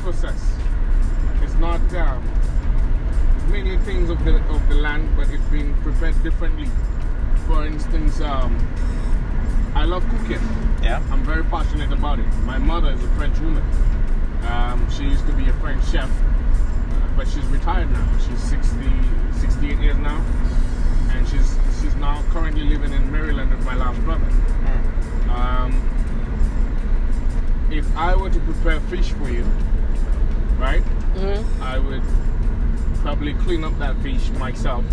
process. It's not many things of the land, but it's being prepared differently. For instance, I love cooking. Yeah. I'm very passionate about it. My mother is a French woman. She used to be a French chef, but she's retired now. She's 68 years now, and she's now currently living in Maryland with my last brother. If I were to prepare fish for you, right, I would probably clean up that fish myself,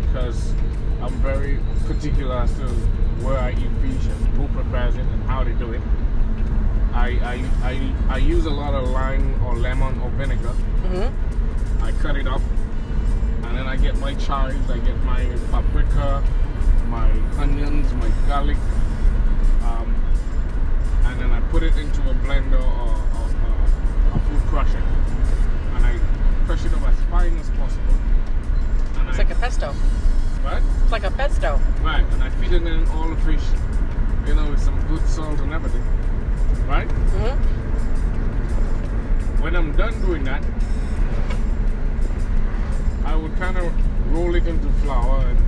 because I'm very particular as to where I eat fish and who prepares it and how they do it. I use a lot of lime or lemon or vinegar. I cut it up, and then I get my chives, I get my paprika, my onions, my garlic, and then I put it into a blender or a food crusher, and I crush it up as fine as possible. And it's like a pesto. What? It's like a pesto. Right, and I feed it in all the fish, with some good salt and everything. Right? When I'm done doing that, I would kind of roll it into flour and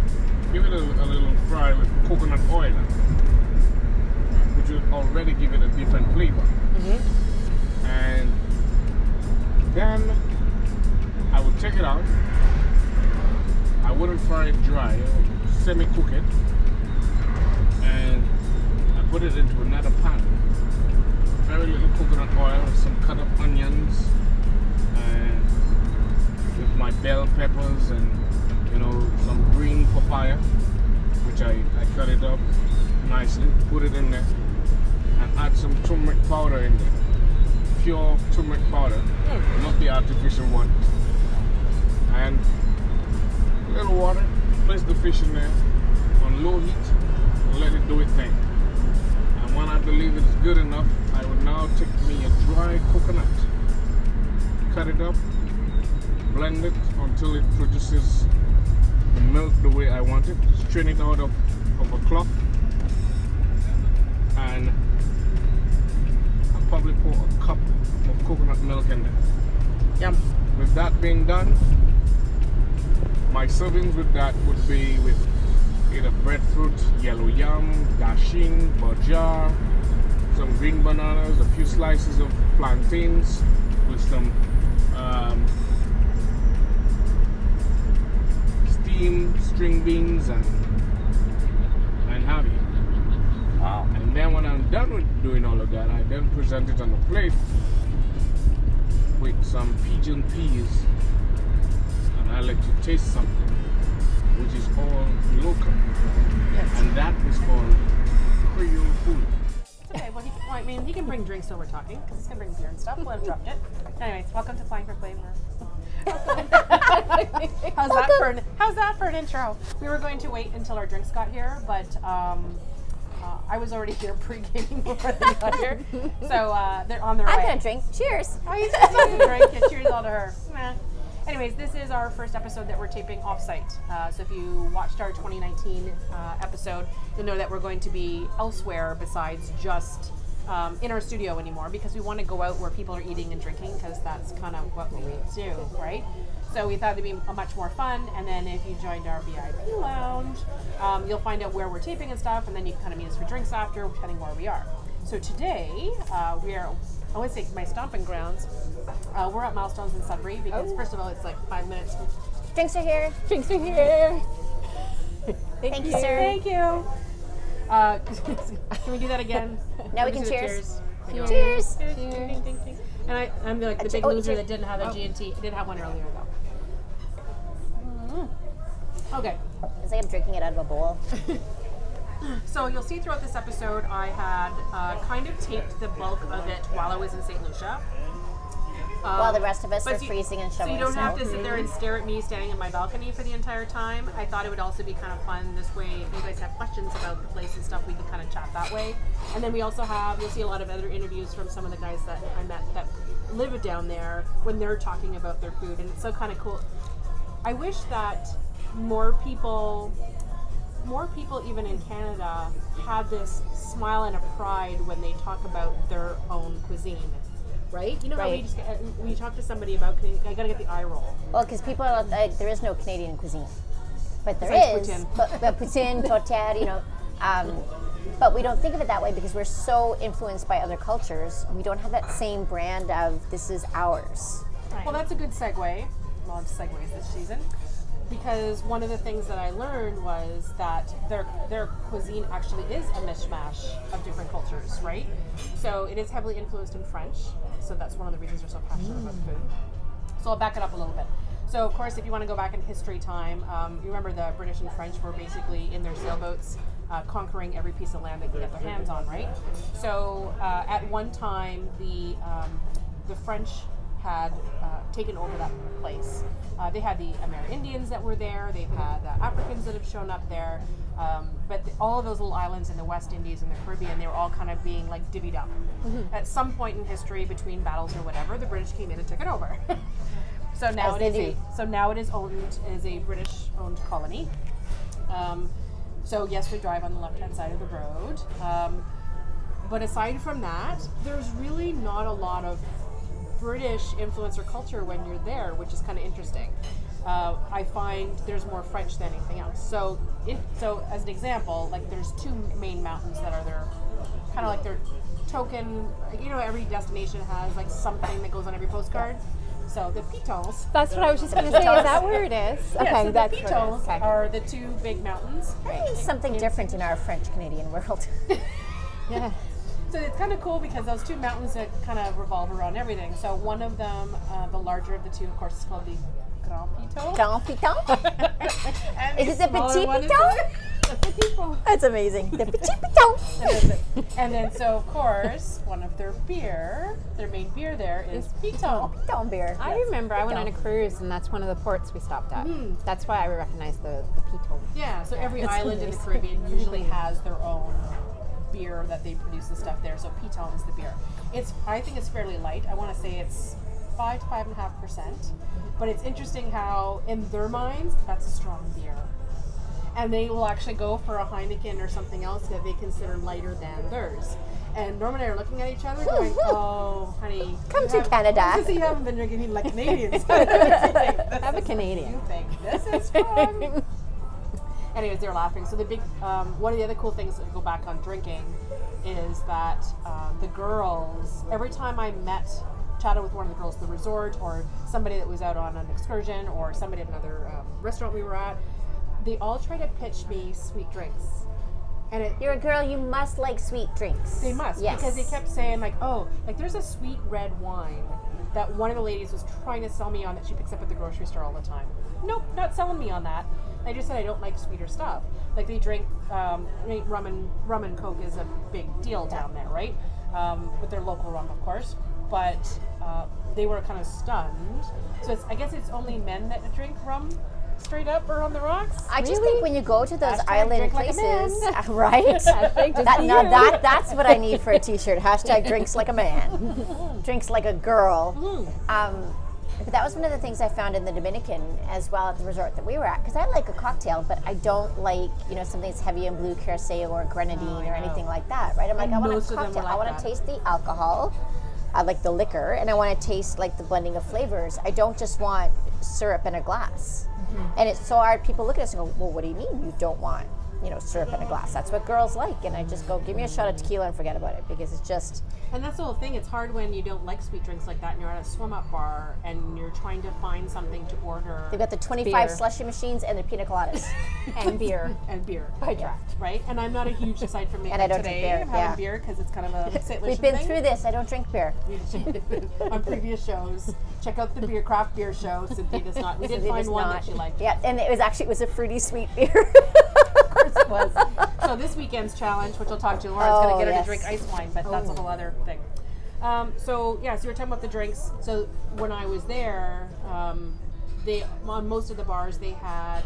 give it a little fry with coconut oil, which will already give it a different flavor. And then I would take it out. I wouldn't fry it dry. I would semi-cook it, and I put it into another pan. Very little coconut oil, some cut up onions, and with my bell peppers and some green papaya, which I cut it up nicely, put it in there, and add some turmeric powder in there. Pure turmeric powder, not the artificial one. And a little water, place the fish in there on low heat, and let it do its thing. And when I believe it's good enough, I would now take me a dry coconut, cut it up, blend it until it produces the milk the way I want it, strain it out of a cloth, and I'll probably pour a cup of coconut milk in there. Yum. With that being done, my servings with that would be with either breadfruit, yellow yam, dashing, bajia, some green bananas, a few slices of plantains with some steamed string beans and have you. Wow. And then when I'm done with doing all of that, I then present it on a plate with some pigeon peas, and I let you taste something which is all local. Yes. And that is called Creole food. Okay, well, he can bring drinks while we're talking, because he's going to bring beer and stuff. We'll have dropped it. Anyways, welcome to Flying for Flavour. How's that for an intro? We were going to wait until our drinks got here, but I was already here pre-gaming before they got here. So they're on their way. I'm going to drink. Cheers. Oh, he's just going to drink. Yeah, cheers all to her. Nah. Anyways, this is our first episode that we're taping off-site. So if you watched our 2019 episode, you'll know that we're going to be elsewhere besides just in our studio anymore, because we want to go out where people are eating and drinking, because that's kind of what we do, right? So we thought it'd be much more fun. And then if you joined our VIP lounge, you'll find out where we're taping and stuff, and then you can kind of meet us for drinks after, depending where we are. So today, we are, I would say my stomping grounds. We're at Milestones in Sudbury because, first of all, it's like 5 minutes. Drinks are here. Drinks are here. Thank you, sir. Thank you. Can we do that again? Now we Let me can do the cheers. Cheers. Cheers. Ding, ding, ding, ding. And I'm like the big loser that didn't have a G&T. I did have one earlier, though. Okay. It's like I'm drinking it out of a bowl. So you'll see throughout this episode, I had kind of taped the bulk of it while I was in St. Lucia. While the rest of us are so freezing and So shoveling you don't have snow. to sit there and stare at me standing in my balcony for the entire time. I thought it would also be kind of fun this way. If you guys have questions about the place and stuff, we can kind of chat that way. And then we also have, you'll see a lot of other interviews from some of the guys that I met that live down there when they're talking about their food. And it's so kind of cool. I wish that more people even in Canada had this smile and a pride when they talk about their own cuisine. right? You know how Right. we just when you talk to somebody about Canadian, I gotta get the eye roll. Well, because people are like, there is no Canadian cuisine, but there Besides is. poutine. But poutine, tortilla, you know. But we don't think of it that way because we're so influenced by other cultures. We don't have that same brand of this is ours. Well, that's a good segue. Well, it's segues this season. Because one of the things that I learned was that their cuisine actually is a mishmash of different cultures, right? So it is heavily influenced in French. So that's one of the reasons they're so passionate about food. So I'll back it up a little bit. So of course, if you want to go back in history time, you remember the British and French were basically in their sailboats conquering every piece of land they could get their hands on, right? So at one time, the French had taken over that place. They had the Amerindians that were there. They've had Africans that have shown up there. But all of those little islands in the West Indies and the Caribbean, they were all kind of being like divvied up. At some point in history, between battles or whatever, the British came in and took it over. So now it is owned as a British-owned colony. So yes, we drive on the left-hand side of the road. But aside from that, there's really not a lot of British influence or culture when you're there, which is kind of interesting. I find there's more French than anything else. So as an example, like there's two main mountains that are there, kind of like their token. You know, every destination has like something that goes on every postcard. So the Pitons. That's what I was just going to say. Is that where it is? Okay, Yeah, so that's the where it is. Pitons Okay. are the two big mountains. That means something different in our French-Canadian world. Yeah. So it's kind of cool because those two mountains that kind of revolve around everything. So one of them, the larger of the two, of course, is called the Grand Piton. Grand Piton? And Is it the smaller Petit one is Piton? the Petit Piton. That's amazing. The Petit Piton. And then, so of course, one of their main beer there is Piton. Piton beer. I remember I went on a cruise, and that's one of the ports we stopped at. That's why I recognize the Piton. Yeah, so every That's island in the nice. Caribbean usually has their own beer that they produce and stuff there. So Piton is the beer. I think it's fairly light. I want to say it's 5 to 5.5%. But it's interesting how, in their minds, that's a strong beer. And they will actually go for a Heineken or something else that they consider lighter than theirs. And Norm and I are looking at each other going, oh, honey. Come to Canada. Because you haven't been drinking like Canadians. Have a Canadian. You think this is strong? Anyways, they're laughing. So the big, one of the other cool things that go back on drinking is that the girls, every time I chatted with one of the girls at the resort or somebody that was out on an excursion or somebody at another restaurant we were at, they all try to pitch me sweet drinks. And You're a girl, you must like sweet drinks. they must, Yes. because they kept saying like, oh, like there's a sweet red wine that one of the ladies was trying to sell me on that she picks up at the grocery store all the time. Nope, not selling me on that. I just said I don't like sweeter stuff. Like they drink rum and Coke is a big deal down there, right? With their local rum, of course. But they were kind of stunned. So I guess it's only men that drink rum straight up or on the rocks. I just think when you go to those Hashtag island drink like a places, man. right? Hashtag just be you. That's what I need for a t-shirt. Hashtag drinks like a man. Drinks like a girl. But that was one of the things I found in the Dominican as well at the resort that we were at. Because I like a cocktail, but I don't like, something that's heavy in blue curacao or grenadine or anything like that, right? I'm like, And I want most a of them were cocktail. I like want to that. taste the alcohol. I like the liquor, and I want to taste like the blending of flavors. I don't just want syrup in a glass. And it's so hard. People look at us and go, well, what do you mean you don't want, syrup in a glass? That's what girls like. And I just go, give me a shot of tequila and forget about it, because it's just... And that's the whole thing. It's hard when you don't like sweet drinks like that and you're at a swim-up bar and you're trying to find something to order. They've got the 25 Beer. slushy machines and the pina coladas. And beer. And beer. By draft. Right? And I'm not a huge, aside from me And I don't drink today, beer, I'm having yeah. beer because it's kind of a St. We've Lucian been thing. through this. I don't drink beer. On previous shows. Check out the craft beer show. Cynthia does not. We did Cynthia find does one not. that she liked. Yeah, and it was a fruity sweet beer. Of course it was. So this weekend's challenge, which I'll talk to Laura's going to get her yes. to drink ice wine, but that's a whole other thing. So you were talking about the drinks. So when I was there, they on most of the bars they had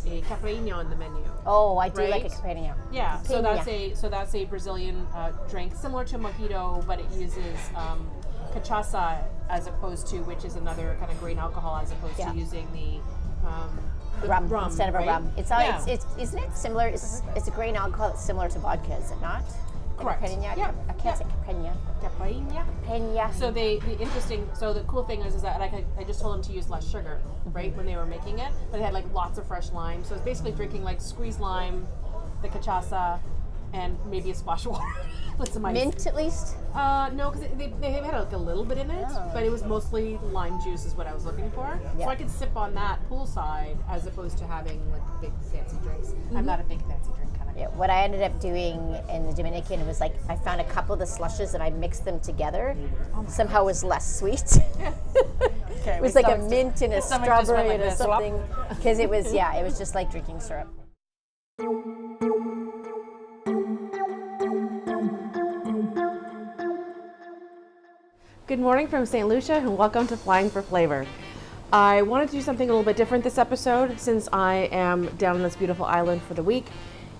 a caipirinha on the menu. Oh, I do like a Right? caipirinha. Yeah, so Caipirinha. that's a Brazilian drink similar to mojito, but it uses cachaça as opposed to, which is another kind of grain alcohol, as opposed Yeah. to using the Rum instead of a right? rum. It's Yeah. isn't it similar? It's a grain alcohol that's similar to vodka, is it not? Correct. Caipirinha. Yeah. I can't say caipirinha. Caipirinha. Caipirinha. So the cool thing is that like I just told them to use less sugar, right, when they were making it, but it had like lots of fresh lime. So it's basically drinking like squeezed lime, the cachaça, and maybe a splash of water with some ice. Mint at least? No, because they had like a little bit in it, Oh. but it was mostly lime juice is what I was looking for. Yeah. So I could sip on that poolside as opposed to having like big fancy drinks. I'm not a big fancy drink kind of Yeah, what I ended up doing in the Dominican was like I found a couple of the slushes and I mixed them together. Somehow it was less sweet. Okay, It was like a mint and a strawberry and a something. Because it was just like drinking syrup. Good morning from St. Lucia and welcome to Flying for Flavour. I wanted to do something a little bit different this episode since I am down on this beautiful island for the week.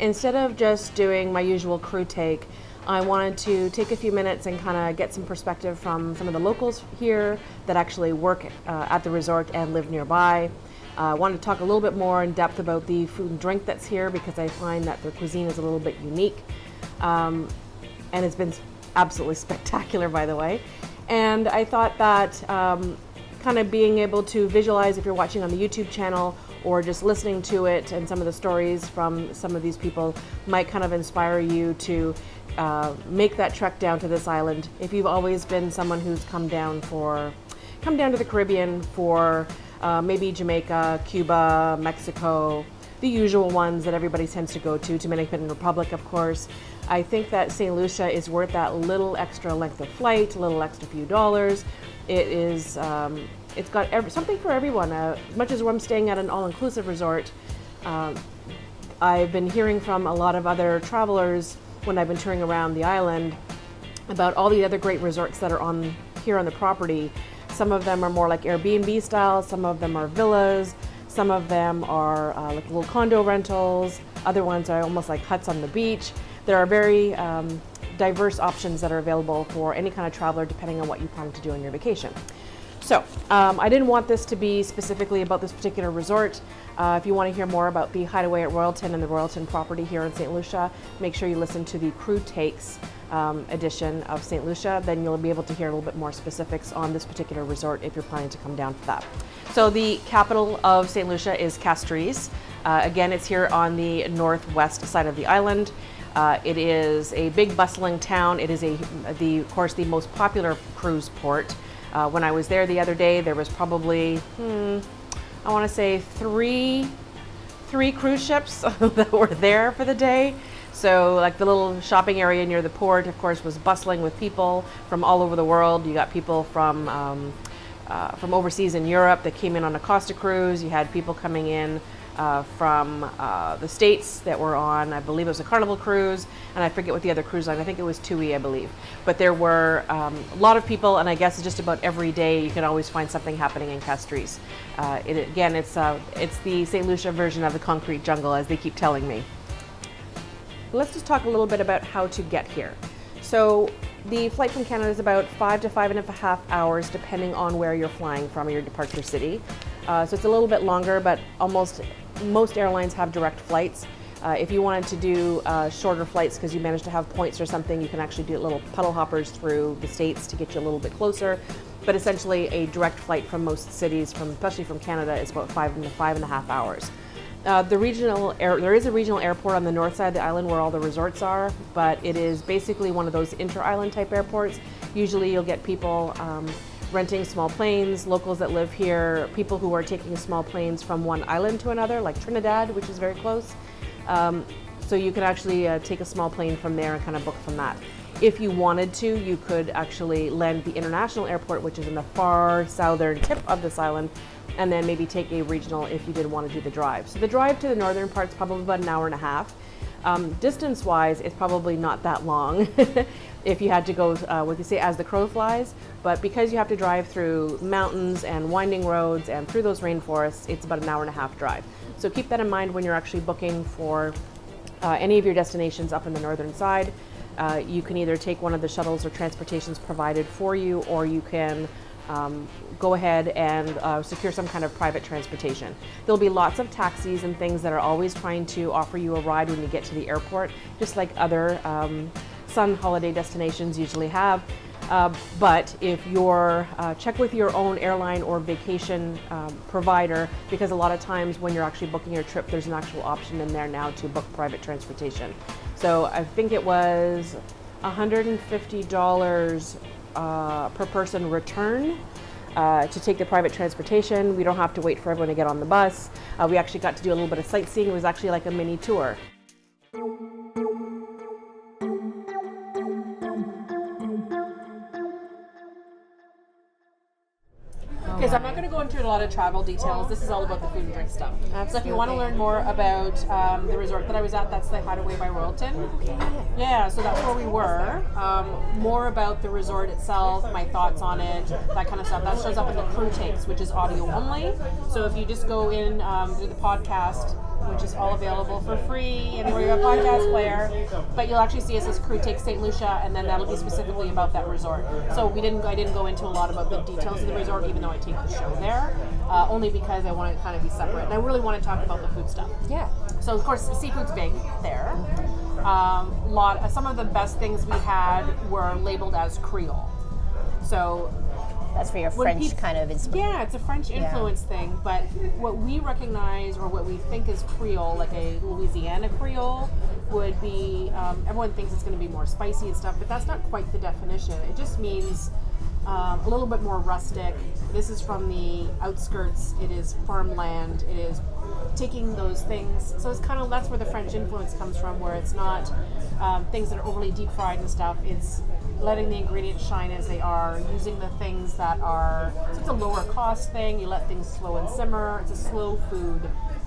Instead of just doing my usual crew take, I wanted to take a few minutes and kind of get some perspective from some of the locals here that actually work at the resort and live nearby. I wanted to talk a little bit more in depth about the food and drink that's here because I find that their cuisine is a little bit unique. And it's been absolutely spectacular, by the way. And I thought that kind of being able to visualize if you're watching on the YouTube channel or just listening to it and some of the stories from some of these people might kind of inspire you to make that trek down to this island. If you've always been someone who's come down to the Caribbean for maybe Jamaica, Cuba, Mexico, the usual ones that everybody tends to go to, Dominican Republic, of course. I think that St. Lucia is worth that little extra length of flight, a little extra few dollars. It is, it's got something for everyone. As much as I'm staying at an all-inclusive resort, I've been hearing from a lot of other travelers when I've been touring around the island about all the other great resorts that are here on the property. Some of them are more like Airbnb style, some of them are villas, some of them are like little condo rentals, other ones are almost like huts on the beach. There are very diverse options that are available for any kind of traveler depending on what you plan to do on your vacation. So I didn't want this to be specifically about this particular resort. If you want to hear more about the Hideaway at Royalton and the Royalton property here in St. Lucia, make sure you listen to the Crew Takes edition of St. Lucia. Then you'll be able to hear a little bit more specifics on this particular resort if you're planning to come down for that. So the capital of St. Lucia is Castries. Again, it's here on the northwest side of the island. It is a big bustling town. It is of course, the most popular cruise port. When I was there the other day, there was probably, I want to say three cruise ships that were there for the day. So like the little shopping area near the port, of course, was bustling with people from all over the world. You got people from overseas in Europe that came in on a Costa cruise. You had people coming in from the States that were on, I believe it was a Carnival cruise, and I forget what the other cruise line, I think it was TUI, I believe. But there were a lot of people, and I guess just about every day you can always find something happening in Castries. It's the St. Lucia version of the concrete jungle, as they keep telling me. Let's just talk a little bit about how to get here. So the flight from Canada is about 5 to 5.5 hours, depending on where you're flying from, your departure city. So it's a little bit longer, but most airlines have direct flights. If you wanted to do shorter flights because you managed to have points or something, you can actually do little puddle hoppers through the States to get you a little bit closer. But essentially a direct flight from most cities, especially from Canada, is about 5 to 5.5 hours. There is a regional airport on the north side of the island where all the resorts are, but it is basically one of those inter-island type airports. Usually you'll get people renting small planes, locals that live here, people who are taking small planes from one island to another, like Trinidad, which is very close. So you could actually take a small plane from there and kind of book from that. If you wanted to, you could actually land the international airport, which is in the far southern tip of this island, and then maybe take a regional if you did want to do the drive. So the drive to the northern part is probably about an hour and a half. Distance-wise, it's probably not that long if you had to go, what you say, as the crow flies, but because you have to drive through mountains and winding roads and through those rainforests, it's about an hour and a half drive. So keep that in mind when you're actually booking for any of your destinations up in the northern side. You can either take one of the shuttles or transportations provided for you, or you can go ahead and secure some kind of private transportation. There'll be lots of taxis and things that are always trying to offer you a ride when you get to the airport, just like other sun holiday destinations usually have. But if you're, check with your own airline or vacation provider, because a lot of times when you're actually booking your trip, there's an actual option in there now to book private transportation. So I think it was $150 per person return to take the private transportation. We don't have to wait for everyone to get on the bus. We actually got to do a little bit of sightseeing. It was actually like a mini tour. Okay, so I'm not going to go into a lot of travel details. This is all about the food and drink stuff. Absolutely. So if you want to learn more about the resort that I was at, that's the Hideaway by Royalton. Yeah, so that's where we were. More about the resort itself, my thoughts on it, that kind of stuff. That shows up in the crew takes, which is audio only. So if you just go in through the podcast, which is all available for free anywhere you have a podcast player, but you'll actually see it says Crew Take St. Lucia, and then that'll be specifically about that resort. So I didn't go into a lot about the details of the resort, even though I take the show there, only because I want it to kind of be separate, and I really want to talk about the food stuff. Yeah. So of course, seafood's big there. Some of the best things we had were labeled as Creole. So That's for your French kind of inspiration. yeah, it's a French influence thing, but what we recognize or what we think is Creole, like a Louisiana Creole, would be, everyone thinks it's going to be more spicy and stuff, but that's not quite the definition. It just means a little bit more rustic. This is from the outskirts. It is farmland. It is taking those things. So it's kind of, that's where the French influence comes from, where it's not things that are overly deep fried and stuff. It's letting the ingredients shine as they are, using the things that are, so it's a lower cost thing. You let things slow and simmer. It's a slow food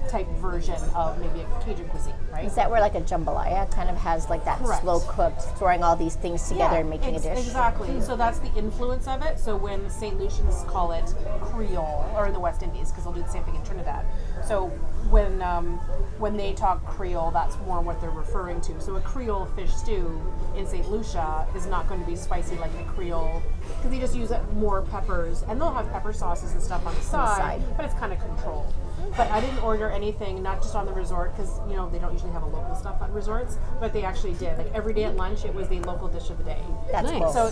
type version of maybe a Cajun cuisine, right? Is that where like a jambalaya kind of has like that Correct. slow cooked, throwing all these things together and making a dish? Exactly. So that's the influence of it. So when St. Lucians call it Creole, or in the West Indies, because they'll do the same thing in Trinidad. So when they talk Creole, that's more what they're referring to. So a Creole fish stew in St. Lucia is not going to be spicy like a Creole, because they just use more peppers, and they'll have pepper sauces and stuff on the side. But it's kind of controlled. But I didn't order anything, not just on the resort, because they don't usually have a local stuff at resorts, but they actually did. Like every day at lunch, it was the local dish of the day. That's Nice. cool. So,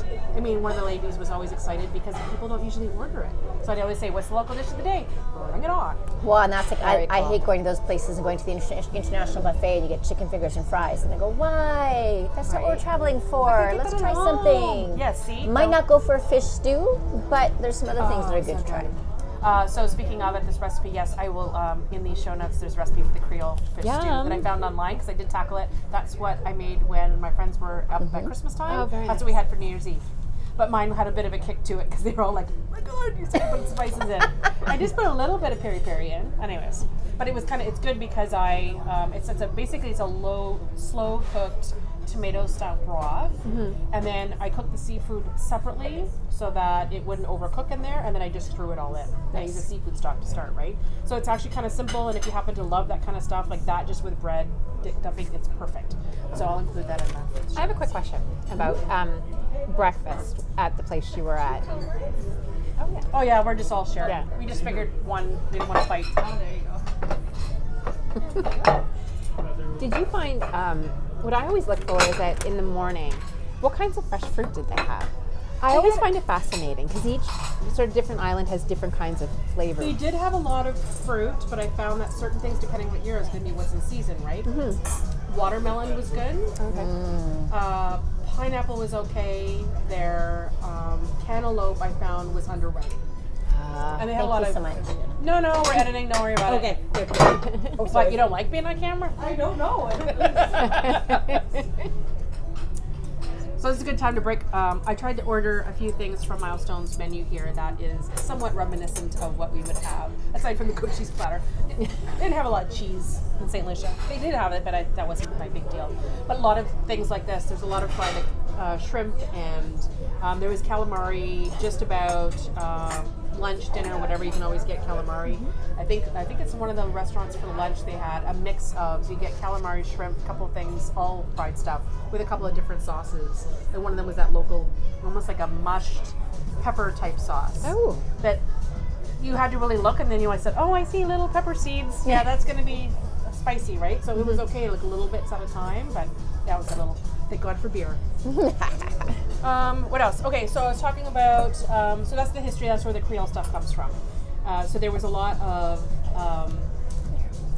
one of the ladies was always excited because people don't usually order it. So I'd always say, what's the local dish of the day? Bring it on. Well, and that's like, Very I cool. hate going to those places and going to the international buffet and you get chicken fingers and fries. And I go, why? That's not what we're traveling for. Let's try something. Yes, see? Might not go for a fish stew, but there's some other things that are good to try. So speaking of it, this recipe, yes, I will, in the show notes, there's a recipe for the Creole fish stew that I found online, because I did tackle it. That's what I made when my friends were up at Christmas time. Oh, very That's what we had for New Year's Eve. But mine had a bit of a kick to it, because they were all like, oh my god, you still put spices in. I just put a little bit of peri-peri in, anyways. But it was it's good because basically it's a slow cooked tomato style broth, and then I cooked the seafood separately so that it wouldn't overcook in there, and then I just threw it all in. I use a seafood stock to start, right? So it's actually kind of simple, and if you happen to love that kind of stuff like that, just with bread dumping, it's perfect. So I'll include that in that. I have a quick question about breakfast at the place you were at. Oh yeah, we're just all sharing. Yeah. We just figured we didn't want to fight. Oh, there you go. Did you find, what I always look for is that in the morning, what kinds of fresh fruit did they have? I always find it fascinating because each sort of different island has different kinds of flavors. They did have a lot of fruit, but I found that certain things, depending on what year, is going to be what's in season, right? Watermelon was good. Okay. Pineapple was okay. Their cantaloupe, I found, was underripe. And they had a lot Thank of. you so much. No, we're editing. Don't worry about it. Okay. But you don't like being on camera? I don't know. So this is a good time to break. I tried to order a few things from Milestone's menu here that is somewhat reminiscent of what we would have, aside from the goat cheese platter. They didn't have a lot of cheese in St. Lucia. They did have it, but that wasn't my big deal. But a lot of things like this. There's a lot of fried shrimp, and there was calamari just about lunch, dinner, whatever. You can always get calamari. I think it's one of the restaurants for lunch. They had a mix of, so you get calamari, shrimp, a couple of things, all fried stuff with a couple of different sauces. And one of them was that local, almost like a mushed pepper type sauce. Oh. That you had to really look, and then I said, oh, I see little pepper seeds. Yeah, that's going to be spicy, right? So it was okay, like little bits at a time, but that was a little. Thank God for beer. What else? Okay, so I was talking about, so that's the history, that's where the Creole stuff comes from. So there was a lot of,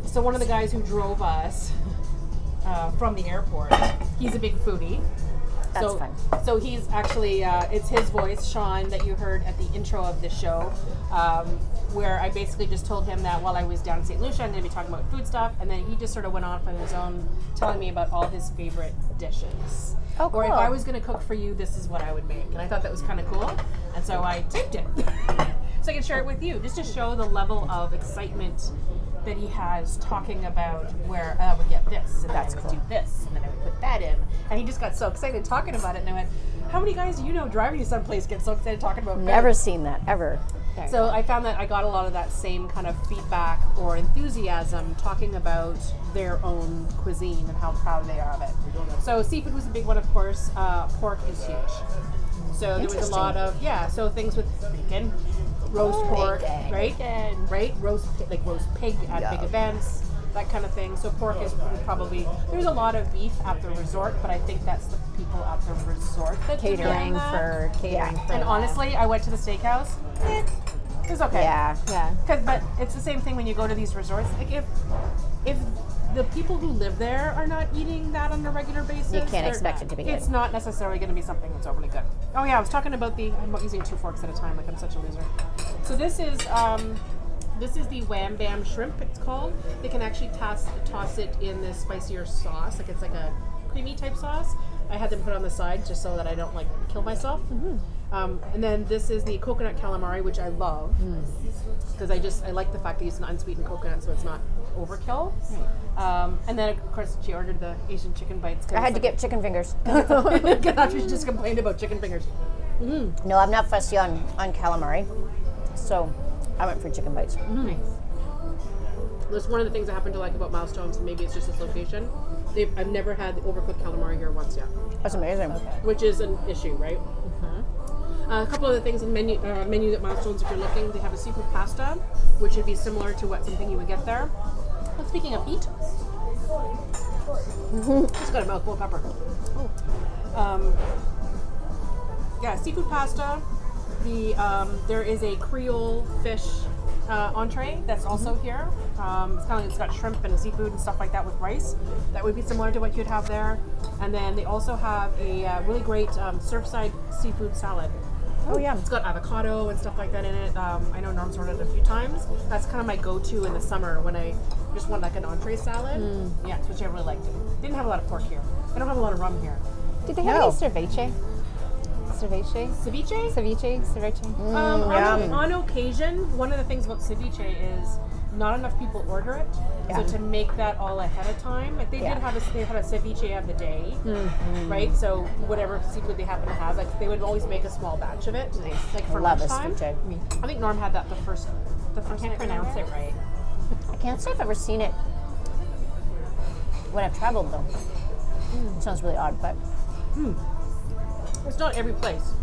so one of the guys who drove us from the airport, he's a big foodie. That's fun. So he's actually, it's his voice, Sean, that you heard at the intro of this show, where I basically just told him that while I was down in St. Lucia, I'm going to be talking about food stuff, and then he just sort of went off on his own, telling me about all his favorite dishes. Oh, cool. Or if I was going to cook for you, this is what I would make. And I thought that was kind of cool, and so I taped it. So I can share it with you, just to show the level of excitement that he has talking about where I would get this, and That's then I would cool. do this, and then I would put that in. And he just got so excited talking about it, and I went, how many guys do you know driving you someplace get so excited talking about food? Never seen that, ever. So I found that I got a lot of that same kind of feedback or enthusiasm talking about their own cuisine and how proud they are of it. So seafood was a big one, of course. Pork is huge. So there was a lot of, so things with bacon, roast pork, bacon, right? bacon. Right? Roast pig at big events, that kind of thing. So pork is probably, there's a lot of beef at the resort, but I think that's the people at the resort that do Catering that. for catering for And that. honestly, I went to the steakhouse. It was okay. Yeah. Yeah. But it's the same thing when you go to these resorts. Like if the people who live there are not eating that on a regular basis, You can't they're expect not. it to be It's good. not necessarily going to be something that's overly good. Oh yeah, I was talking about I'm using 2 forks at a time. Like I'm such a loser. So this is the Wham Bam shrimp. It's called. They can actually toss it in this spicier sauce. Like it's like a creamy type sauce. I had them put on the side just so that I don't like kill myself. And then this is the coconut calamari, which I love because I like the fact that it's an unsweetened coconut, so it's not overkill. And then of course she ordered the Asian chicken bites. I had to get chicken fingers. After she just complained about chicken fingers. No, I'm not fussy on calamari, so I went for chicken bites. Nice. That's one of the things I happen to like about Milestones, and maybe it's just its location. I've never had the overcooked calamari here once yet, That's amazing. which is an issue, right? A couple of the things in menu at Milestones, if you're looking, they have a seafood pasta, which would be similar to something you would get there. Well, speaking of meat, just got a mouthful of pepper. Seafood pasta. There is a Creole fish entree that's also here. It's got shrimp and seafood and stuff like that with rice. That would be similar to what you'd have there. And then they also have a really great Surfside seafood salad. Oh yeah. It's got avocado and stuff like that in it. I know Norm's ordered it a few times. That's kind of my go-to in the summer when I just want like an entree salad. Yeah, it's which I really liked. Didn't have a lot of pork here. I don't have a lot of rum here. Did they have No. any ceviche? Ceviche? Ceviche? Ceviche? Ceviche? Yum. On occasion, one of the things about ceviche is not enough people order it. Yeah. So to make that all ahead of time, like they Yeah. had a ceviche of the day, right? So whatever seafood they happen to have, like they would always make a small batch of it, like for Love a lunchtime. ceviche. I think Norm had that the first. I can't pronounce it right. I can't say I've ever seen it when I've traveled though. It sounds really odd, but It's not every place.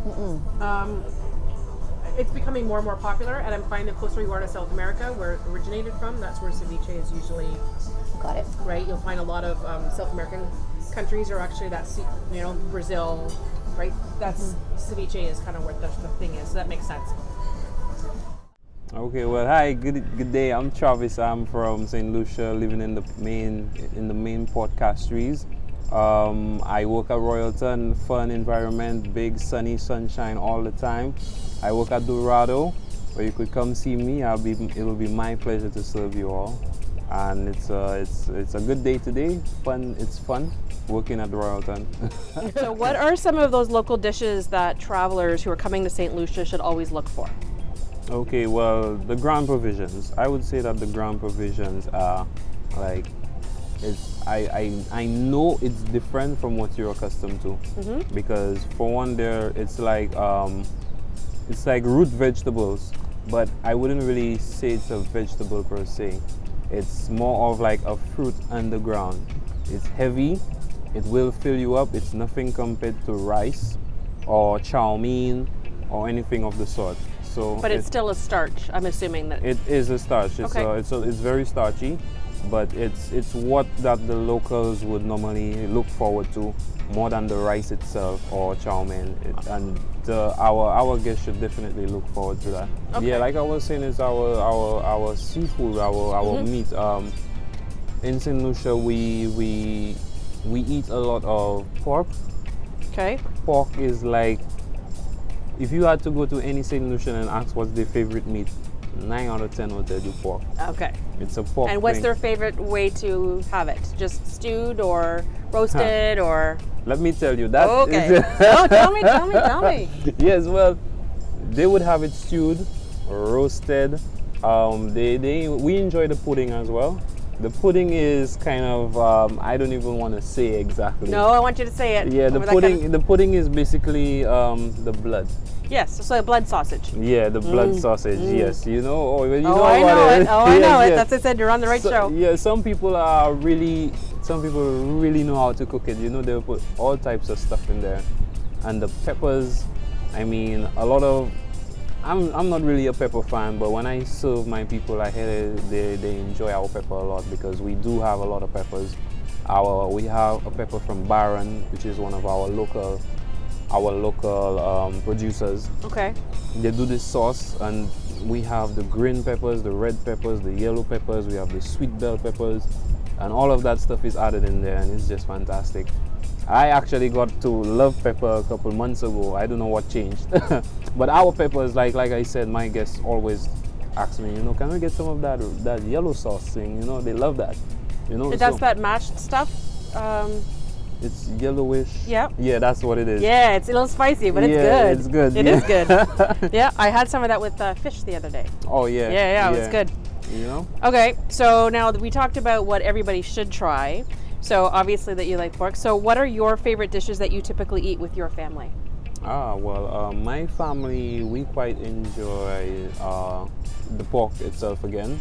It's becoming more and more popular, and I'm finding the closer you are to South America, where it originated from, that's where ceviche is usually, got it. right? You'll find a lot of South American countries are actually Brazil, right? That's ceviche is kind of what the thing is. So that makes sense. Okay, well, hi, good day. I'm Travis. I'm from St. Lucia, living in the main Port Castries. I work at Royalton, fun environment, big sunny sunshine all the time. I work at Dorado, where you could come see me. It will be my pleasure to serve you all. And it's a good day today. It's fun working at Royalton. So what are some of those local dishes that travelers who are coming to St. Lucia should always look for? Okay, well, the ground provisions. I would say that the ground provisions are like, I know it's different from what you're accustomed to, because for one, it's like root vegetables, but I wouldn't really say it's a vegetable per se. It's more of like a fruit underground. It's heavy. It will fill you up. It's nothing compared to rice or chow mein or anything of the sort. So But it's still a starch, I'm assuming that. it is a starch. It's Okay. it's very starchy. but it's what that the locals would normally look forward to more than the rice itself or chow mein. And our guests should definitely look forward to that. Okay. Yeah, like I was saying, is our seafood, our meat. In St. Lucia, we eat a lot of pork. Okay. Pork is like, if you had to go to any St. Lucian and ask what's their favorite meat, 9 out of 10 will tell you pork. Okay. It's a pork. And what's thing. their favorite way to have it? Just stewed or roasted or? Let me tell you that. Okay. No, tell me. Yes, well, they would have it stewed, roasted. We enjoy the pudding as well. The pudding is kind of I don't even want to say exactly. No, I want you to say it. Yeah, the With that pudding. kind of- The pudding is basically the blood. Yes, it's like blood sausage. Yeah, the blood sausage. Yes, you know. Oh, well, you know I what know it it. is. Oh, I know it. Yes. That's what I said. You're on the right show. Yeah, some people really know how to cook it. You know, they'll put all types of stuff in there, and the peppers. I mean, a lot of. I'm not really a pepper fan, but when I serve my people, I hear they enjoy our pepper a lot because we do have a lot of peppers. We have a pepper from Baron, which is one of our local producers. Okay. They do this sauce, and we have the green peppers, the red peppers, the yellow peppers. We have the sweet bell peppers, and all of that stuff is added in there, and it's just fantastic. I actually got to love pepper a couple months ago. I don't know what changed, but our peppers, like I said, my guests always ask me, you know, can we get some of that yellow sauce thing? You know, they love that. You know, That's so that mashed stuff. it's yellowish. Yeah. Yeah, that's what it is. Yeah, it's a little spicy, but it's Yeah, good. it's good, It yeah. is good. Yeah, I had some of that with fish the other day. Oh yeah. Yeah, it was good. You know. Okay, so now that we talked about what everybody should try. So obviously that you like pork. So what are your favorite dishes that you typically eat with your family? My family, we quite enjoy the pork itself again.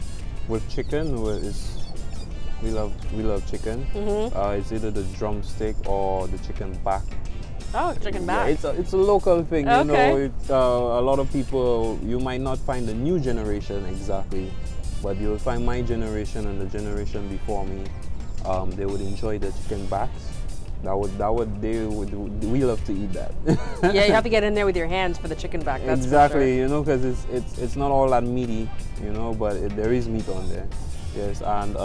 With chicken, we love chicken. It's either the drumstick or the chicken back. Oh, chicken back. Yeah, it's a local thing, Okay. you know. A lot of people, you might not find the new generation exactly, but you'll find my generation and the generation before me. They would enjoy the chicken backs. We love to eat that. Yeah, you have to get in there with your hands for the chicken back. That's Exactly, For sure. you know, because it's not all that meaty, you know, but there is meat on there. Yes, and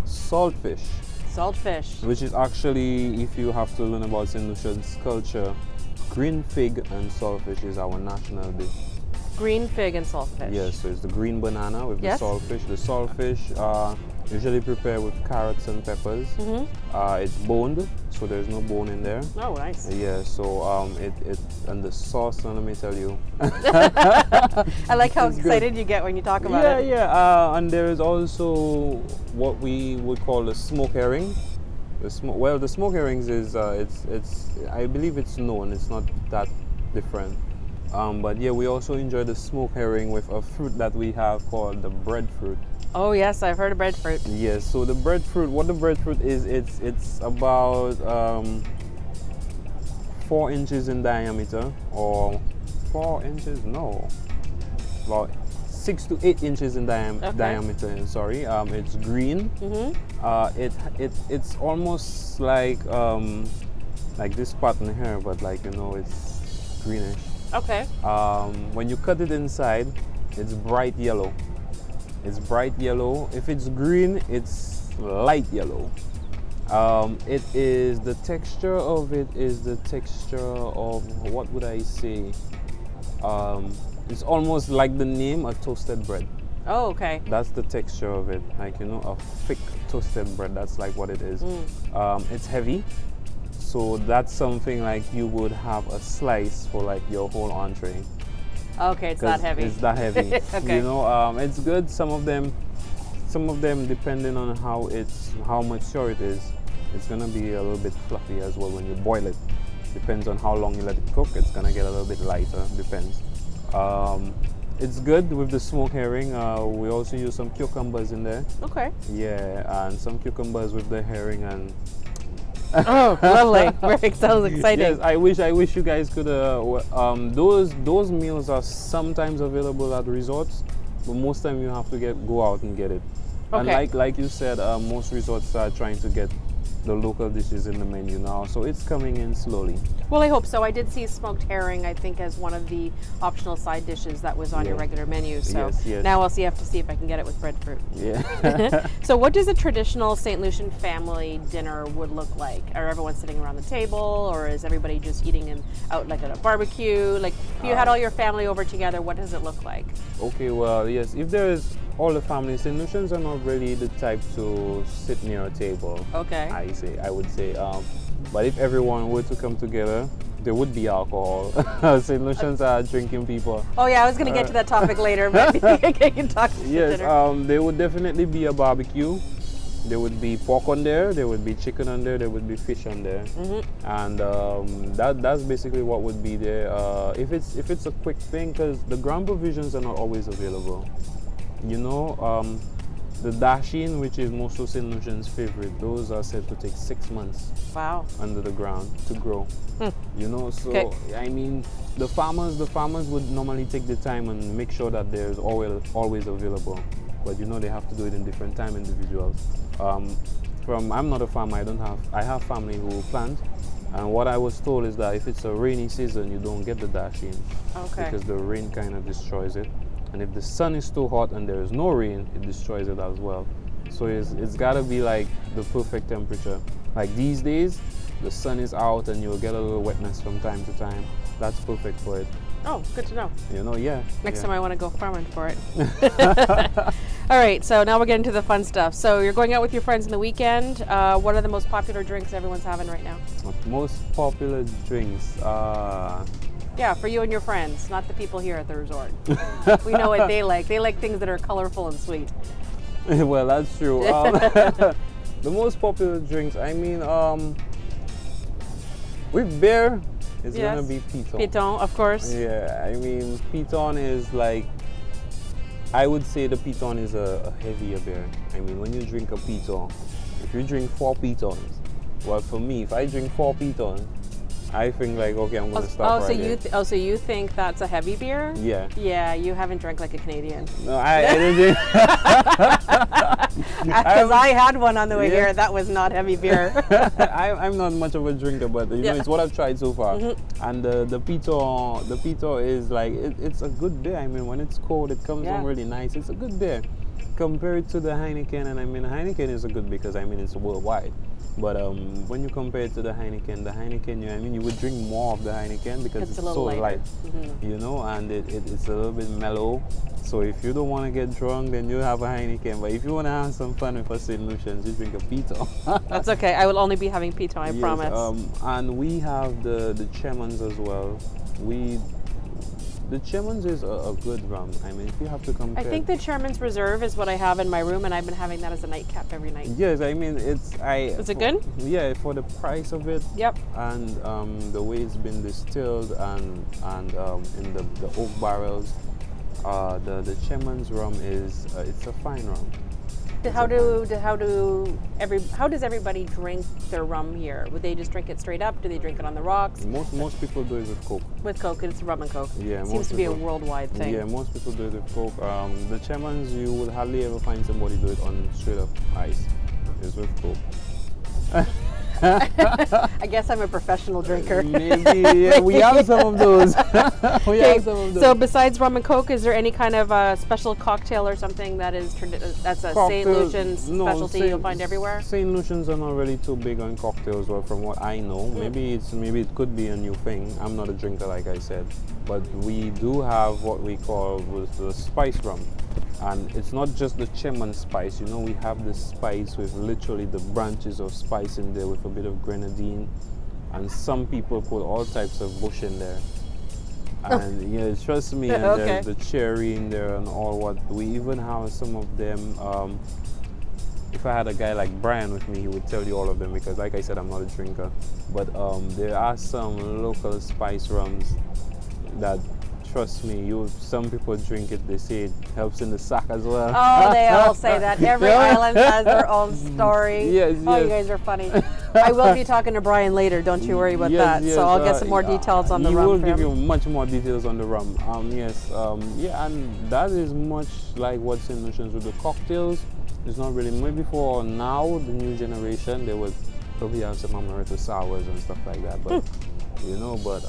saltfish, Saltfish. which is actually, if you have to learn about St. Lucia's culture, green fig and saltfish is our national dish. Green fig and saltfish. Yes, so it's the green banana with Yes. the saltfish. The saltfish usually prepared with carrots and peppers. It's boned, so there's no bone in there. Oh, nice. Yeah, so it and the sauce, let me tell you. I like how It's good. excited you get when you talk about Yeah, it. yeah, and there is also what we would call the smoke herring. The smoke herrings is it's I believe it's known. It's not that different. But yeah, we also enjoy the smoke herring with a fruit that we have called the breadfruit. Oh yes, I've heard of breadfruit. Yes, so the breadfruit, what the breadfruit is, it's about 4 inches in diameter, or 4 inches, no, about 6 to 8 inches in diameter. Sorry, it's green. It's almost like this pattern here, but like, you know, it's greenish. Okay. When you cut it inside, it's bright yellow. It's bright yellow. If it's green, it's light yellow. It is the texture of what would I say? It's almost like the name, a toasted bread. Oh, okay. That's the texture of it, like, you know, a thick toasted bread. That's like what it is. It's heavy, so that's something like you would have a slice for like your whole entree. Okay, it's that 'Cause heavy. It's that heavy. Okay. You know, it's good. Some of them, depending on how mature it is, it's gonna be a little bit fluffy as well when you boil it. Depends on how long you let it cook. It's gonna get a little bit lighter. Depends. It's good with the smoked herring. We also use some cucumbers in there. Okay. Yeah, and some cucumbers with the herring and. Oh, lovely. Very sounds exciting. Yes, I wish you guys could. Those meals are sometimes available at resorts, but most time you have to go out and get it. And Okay. like you said, most resorts are trying to get the local dishes in the menu now, so it's coming in slowly. Well, I hope so. I did see smoked herring, I think, as one of the optional side dishes that was on your Yeah. regular menu. So Yes. now I'll have to see if I can get it with breadfruit. Yeah. So what does a traditional St. Lucian family dinner would look like? Are everyone sitting around the table, or is everybody just eating out like at a barbecue? Like, if you had all your family over together, what does it look like? Okay, well, yes, if there is all the families, St. Lucians are not really the type to sit near a table. Okay. I would say. But if everyone were to come together, there would be alcohol. St. Lucians are drinking people. Oh yeah, I was going to get to that topic later, but you can talk to Yes, dinner. there would definitely be a barbecue. There would be pork on there. There would be chicken on there. There would be fish on there, and that's basically what would be there. If it's a quick thing, because the ground provisions are not always available. You know, the dasheen, which is most of St. Lucian's favorite, those are said to take 6 months Wow. under the ground to grow. You know, so Okay. I mean, the farmers would normally take the time and make sure that there's always available. But you know, they have to do it in different time individuals. I'm not a farmer. I have family who plant, and what I was told is that if it's a rainy season, you don't get the dasheen Okay. because the rain kind of destroys it. And if the sun is too hot and there is no rain, it destroys it as well. So it's gotta be like the perfect temperature. Like these days, the sun is out and you'll get a little wetness from time to time. That's perfect for it. Oh, good to know. You know, yeah. Next time I want to go farming for it. All right, so now we're getting to the fun stuff. So you're going out with your friends in the weekend. What are the most popular drinks everyone's having right now? Most popular drinks. Yeah, for you and your friends, not the people here at the resort. We know what they like. They like things that are colorful and sweet. Well, that's true. The most popular drinks, I mean, with beer, it's Yes. gonna be Piton. Piton, of course. Yeah, I mean, Piton is like, I would say the Piton is a heavier beer. I mean, when you drink a Piton, if you drink 4 Pitons, well, for me, if I drink 4 Pitons, I think like, okay, I'm gonna stop right there. So you think that's a heavy beer? Yeah. Yeah, you haven't drank like a Canadian. No, I didn't. Because I had one on the way Yeah. here. That was not heavy beer. I'm not much of a drinker, but you know, it's what I've tried so far. And the Piton is like, it's a good beer. I mean, when it's cold, it comes on really nice. It's a good beer compared to the Heineken. And I mean, Heineken is a good because I mean it's worldwide. But when you compare it to the Heineken, you would drink more of the Heineken because It's it's a little so lighter. light, you know, and it's a little bit mellow. So if you don't want to get drunk, then you have a Heineken. But if you want to have some fun with a St. Lucians, you drink a Piton. That's okay. I will only be having Piton, I Yes, promise. and we have the Chemons as well. The Chemons is a good rum. I mean, if you have to I compare. think the Chairman's Reserve is what I have in my room, and I've been having that as a nightcap every night. Yes, I mean it's Is it good? Yeah, for the price of it. Yep. And the way it's been distilled and in the oak barrels, the Chemons rum is it's a fine rum. How does everybody drink their rum here? Would they just drink it straight up? Do they drink it on the rocks? Most people do it with Coke. With Coke, it's rum and Coke. Yeah, Seems most to be a people- worldwide thing. Yeah, most people do it with Coke. The Chemons, you would hardly ever find somebody do it on straight up ice. It's with Coke. I guess I'm a professional drinker. Maybe yeah, we have some of those. We have some of those. So besides rum and Coke, is there any kind of special cocktail or something that is that's a St. Cocktails- Lucian's no, specialty Saint- you'll find everywhere? St. Lucians are not really too big on cocktails, well, from what I know. Maybe it could be a new thing. I'm not a drinker, like I said, but we do have what we call with the spice rum, and it's not just the Chemon spice. You know, we have this spice with literally the branches of spice in there with a bit of grenadine, and some people put all types of bush in there. And yeah, trust me, and Okay. there's the cherry in there and all what. We even have some of them. If I had a guy like Brian with me, he would tell you all of them because, like I said, I'm not a drinker. But there are some local spice rums that, trust me, some people drink it. They say it helps in the sack as well. Oh, they all say that. Every island has their own story. Yes, Oh, yes. you guys are funny. I will be talking to Brian later. Don't you worry about that. So I'll get some more details on the he rum. will for give him. you much more details on the rum. Yeah, and that is much like what St. Lucians with the cocktails. It's not really. Maybe for now, the new generation, they would probably have some amaretto sours and stuff like that. But you know, but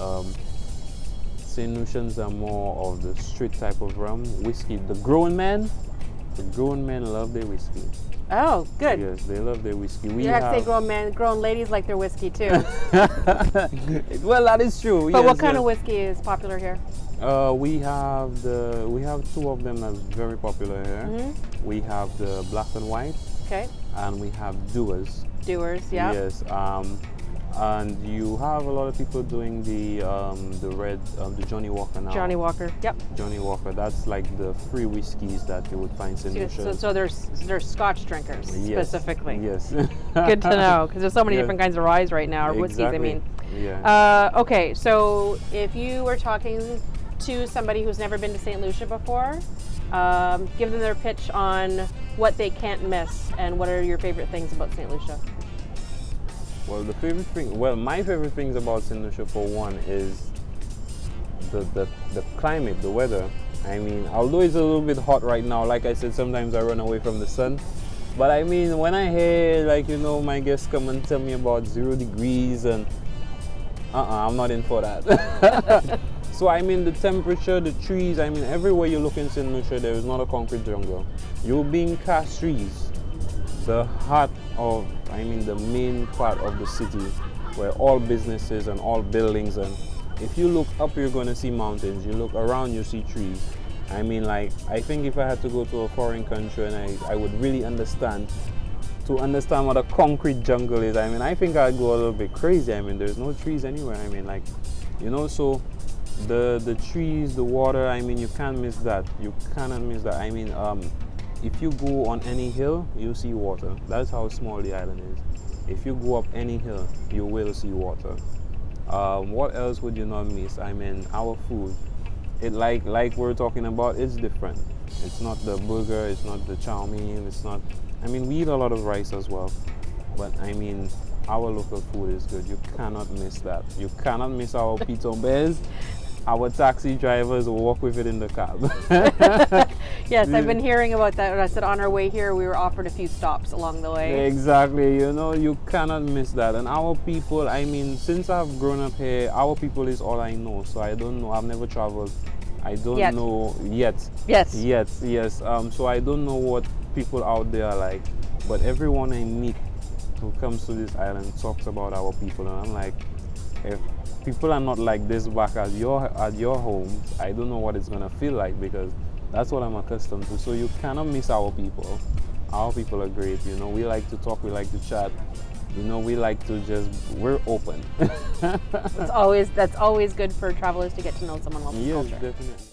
St. Lucians are more of the street type of rum. Whiskey. The grown men love their whiskey. Oh, good. Yes, they love their whiskey. You have to say grown ladies like their whiskey too. Well, that is true. But yes, what kind yes. of whiskey is popular here? We have two of them that's very popular here. Mm-hmm. We have the black and white, Okay. and we have doers. Doers, yeah. Yes. And you have a lot of people doing the red, the Johnny Walker now. Johnny Walker. Yep. Johnny Walker. That's like the free whiskeys that you would find in Lucia. So there's Scotch drinkers specifically. Yes. Good to know, because there's so many Yes. different kinds of ryes right now, or whiskeys. I Exactly. mean. Yeah. Okay, so if you were talking to somebody who's never been to St. Lucia before, give them their pitch on what they can't miss and what are your favorite things about St. Lucia. Well, my favorite things about St. Lucia, for one, is the climate, the weather. I mean, although it's a little bit hot right now, like I said, sometimes I run away from the sun. But I mean, when I hear, like, you know, my guests come and tell me about 0 degrees and I'm not in for that. So I mean, the temperature, the trees, I mean, everywhere you look in St. Lucia, there is not a concrete jungle. You're being cast trees. The heart of, I mean, the main part of the city, where all businesses and all buildings, and if you look up, you're going to see mountains. You look around, you see trees. I mean, like, I think if I had to go to a foreign country and I would really understand what a concrete jungle is, I mean, I think I'd go a little bit crazy. I mean, there's no trees anywhere. I mean, like, you know, so the trees, the water, I mean, you can't miss that. You cannot miss that. I mean, if you go on any hill, you see water. That's how small the island is. If you go up any hill, you will see water. What else would you not miss? I mean, our food. It like we're talking about, it's different. It's not the burger, it's not the chow mein, it's not. I mean, we eat a lot of rice as well, but I mean, our local food is good. You cannot miss that. You cannot miss our pito bears. Our taxi drivers walk with it in the cab. Yes, I've been hearing about that. When I said on our way here, we were offered a few stops along the way. Exactly, you know, you cannot miss that. And our people, I mean, since I've grown up here, our people is all I know. So I don't know, I've never traveled. I don't know yet. Yes. Yes. So I don't know what people out there are like. But everyone I meet who comes to this island talks about our people. And I'm like, if people are not like this back at your homes, I don't know what it's gonna feel like, because that's what I'm accustomed to. So you cannot miss our people. Our people are great. You know, we like to talk, we like to chat. You know, we like to we're open. That's always good for travelers to get to know someone else's Yes, culture. definitely.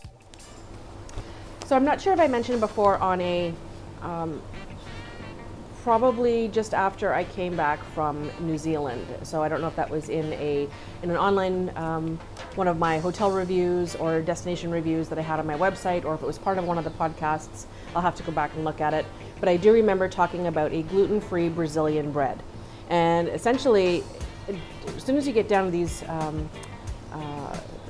So I'm not sure if I mentioned before on a probably just after I came back from New Zealand. So I don't know if that was in an online one of my hotel reviews or destination reviews that I had on my website, or if it was part of one of the podcasts. I'll have to go back and look at it. But I do remember talking about a gluten-free Brazilian bread. And essentially, as soon as you get down to these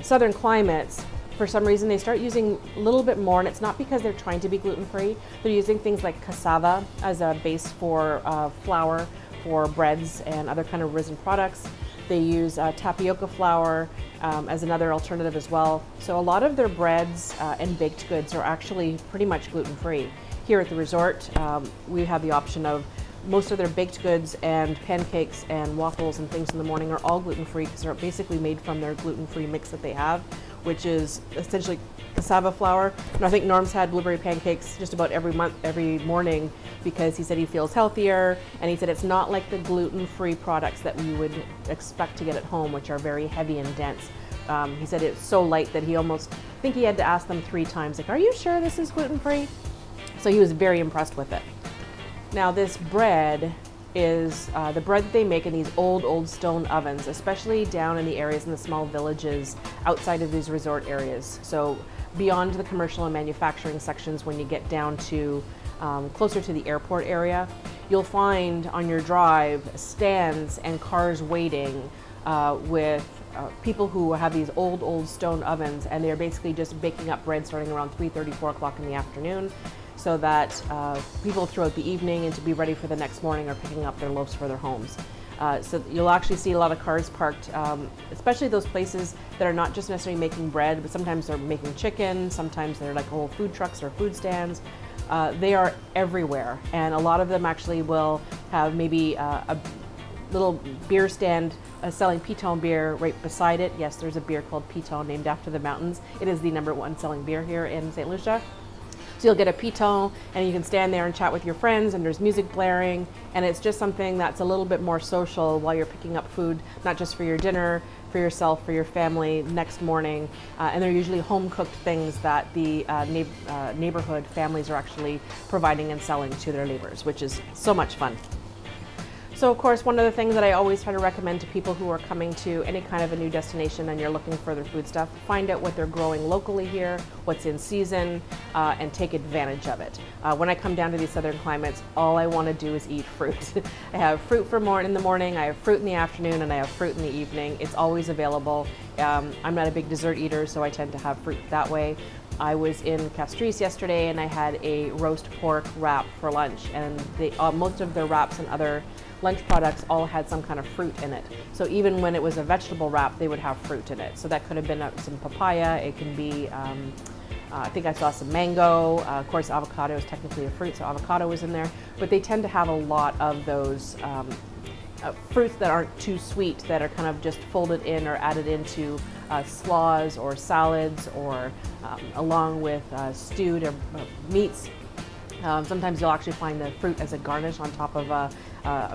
southern climates, for some reason they start using a little bit more, and it's not because they're trying to be gluten-free. They're using things like cassava as a base for flour for breads and other kind of risen products. They use tapioca flour as another alternative as well. So a lot of their breads and baked goods are actually pretty much gluten-free. Here at the resort, we have the option of most of their baked goods and pancakes and waffles and things in the morning are all gluten-free, because they're basically made from their gluten-free mix that they have, which is essentially cassava flour. And I think Norm's had blueberry pancakes just about every morning, because he said he feels healthier, and he said it's not like the gluten-free products that we would expect to get at home, which are very heavy and dense. He said it's so light that I think he had to ask them 3 times, like, are you sure this is gluten-free? So he was very impressed with it. Now this bread is the bread that they make in these old stone ovens, especially down in the areas in the small villages outside of these resort areas. So beyond the commercial and manufacturing sections, when you get down to closer to the airport area, you'll find on your drive stands and cars waiting with people who have these old stone ovens, and they're basically just baking up bread starting around 3:30, 4 o'clock in the afternoon. so that people throughout the evening and to be ready for the next morning are picking up their loaves for their homes. So you'll actually see a lot of cars parked, especially those places that are not just necessarily making bread, but sometimes they're making chicken, sometimes they're like whole food trucks or food stands. They are everywhere, and a lot of them actually will have maybe a little beer stand selling Piton beer right beside it. Yes, there's a beer called Piton named after the mountains. It is the #1 selling beer here in St. Lucia. So you'll get a Piton and you can stand there and chat with your friends, and there's music blaring, and it's just something that's a little bit more social while you're picking up food, not just for your dinner, for yourself, for your family next morning. And they're usually home cooked things that the neighborhood families are actually providing and selling to their neighbors, which is so much fun. So of course, one of the things that I always try to recommend to people who are coming to any kind of a new destination and you're looking for their food stuff, find out what they're growing locally here, what's in season, and take advantage of it. When I come down to these southern climates, all I want to do is eat fruit. I have fruit in the morning, I have fruit in the afternoon, and I have fruit in the evening. It's always available. I'm not a big dessert eater, so I tend to have fruit that way. I was in Castries yesterday and I had a roast pork wrap for lunch, and most of their wraps and other lunch products all had some kind of fruit in it. So even when it was a vegetable wrap, they would have fruit in it. So that could have been some papaya, it can be, I think I saw some mango, of course avocado is technically a fruit, so avocado was in there. But they tend to have a lot of those fruits that aren't too sweet, that are kind of just folded in or added into slaws or salads, or along with stewed or meats. Sometimes you'll actually find the fruit as a garnish on top of a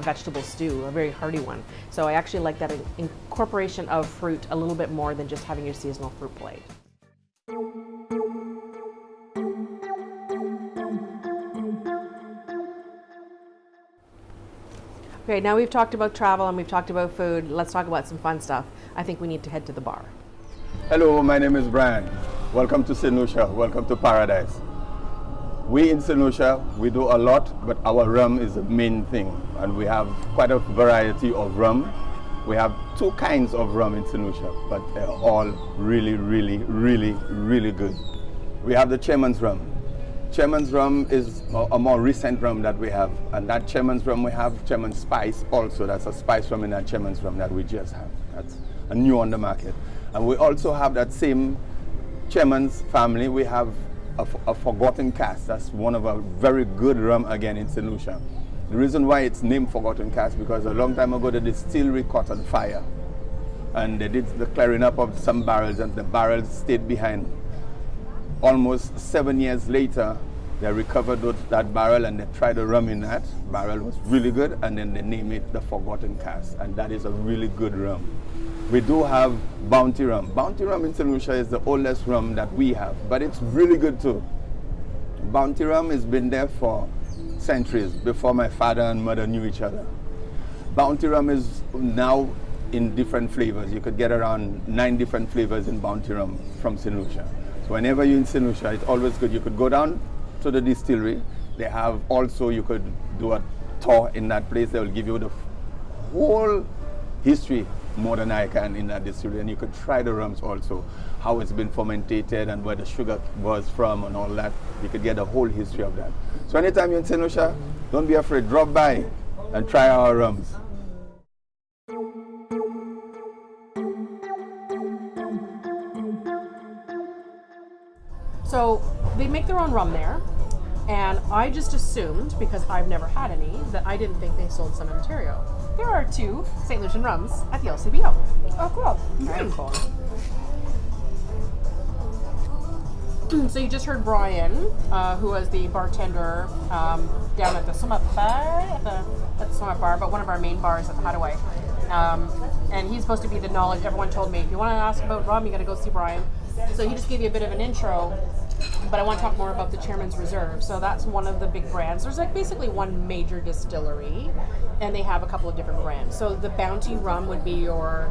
vegetable stew, a very hearty one. So I actually like that incorporation of fruit a little bit more than just having your seasonal fruit plate. Okay, now we've talked about travel and we've talked about food. Let's talk about some fun stuff. I think we need to head to the bar. Hello, my name is Brian. Welcome to St. Lucia. Welcome to Paradise. We in St. Lucia, we do a lot, but our rum is the main thing. And we have quite a variety of rum. We have 2 kinds of rum in St. Lucia, but they're all really, really, really, really good. We have the Chairman's rum. Chairman's rum is a more recent rum that we have. And that Chairman's rum, we have Chairman's Spice also. That's a spice rum in that Chairman's rum that we just have. That's a new on the market. And we also have that same Chairman's family. We have a Forgotten Cask. That's one of a very good rum again in St. Lucia. The reason why it's named Forgotten Cask, because a long time ago the distillery caught on fire. And they did the clearing up of some barrels, and the barrels stayed behind. Almost 7 years later, they recovered that barrel and they tried the rum in that. Barrel was really good, and then they named it the Forgotten Cask, and that is a really good rum. We do have Bounty rum. Bounty rum in St. Lucia is the oldest rum that we have, but it's really good too. Bounty rum has been there for centuries, before my father and mother knew each other. Bounty rum is now in different flavors. You could get around 9 different flavors in Bounty rum from St. Lucia. So whenever you're in St. Lucia, it's always good. You could go down to the distillery. They have also, you could do a tour in that place. They will give you the whole history, more than I can, in that distillery. And you could try the rums also, how it's been fermented and where the sugar was from and all that. You could get the whole history of that. So anytime you're in St. Lucia, don't be afraid. Drop by and try our rums. So they make their own rum there, and I just assumed, because I've never had any, that I didn't think they sold some in Ontario. There are 2 St. Lucian rums at the LCBO. Oh, cool. Very cool. So you just heard Brian, who was the bartender down at the Summit Bar, at the Summit Bar, but one of our main bars at the Hideaway. And he's supposed to be the knowledge. Everyone told me, if you want to ask about rum, you got to go see Brian. So he just gave you a bit of an intro, but I want to talk more about the Chairman's Reserve. So that's one of the big brands. There's like basically one major distillery, and they have a couple of different brands. So the Bounty rum would be your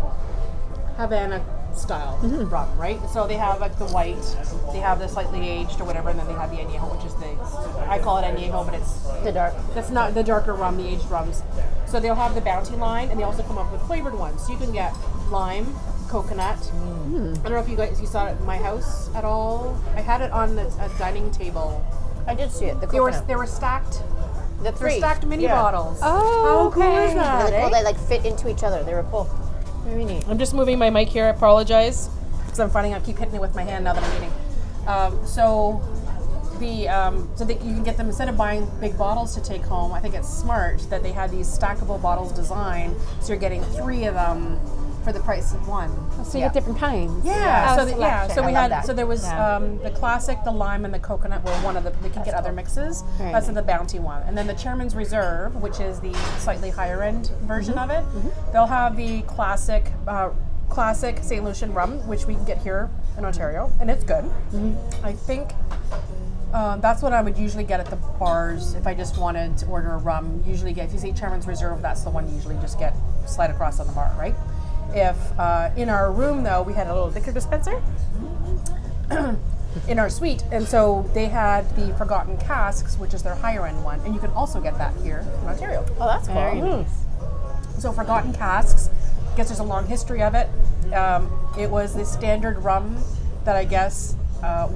Havana style rum, right? So they have like the white, they have the slightly aged or whatever, and then they have the añejo, which is I call it añejo, but it's The dark. that's not the darker rum, the aged rums. So they'll have the Bounty line, and they also come up with flavored ones. So you can get lime, coconut. I don't know if you saw it at my house at all. I had it on a dining table I did see it. The They were coconut. stacked. The They're three. stacked mini Yeah. bottles. Oh, How cool is okay. that? Really cool. eh? They like fit into each other. They were cool. Very neat. I'm just moving my mic here. I apologize because I'm finding I keep hitting it with my hand now that I'm eating. So that you can get them instead of buying big bottles to take home. I think it's smart that they had these stackable bottles designed, so you're getting 3 of them for the price of 1. So you get different kinds. Yeah, so selection. so we I love had that. so there was Yeah. the classic, the lime, and the coconut were one of the. They can get other mixes. Very That's nice. the Bounty one, and then the Chairman's Reserve, which is the slightly higher end version of it. They'll have the classic St. Lucian rum, which we can get here in Ontario, and it's good. I think. That's what I would usually get at the bars if I just wanted to order a rum. Usually get, if you say Chairman's Reserve, that's the one you usually just get slide across on the bar, right? If in our room though, we had a little liquor dispenser in our suite, and so they had the Forgotten Casks, which is their higher end one, and you can also get that here in Ontario. Oh, that's cool. Very nice. So Forgotten Casks, I guess there's a long history of it. It was the standard rum that I guess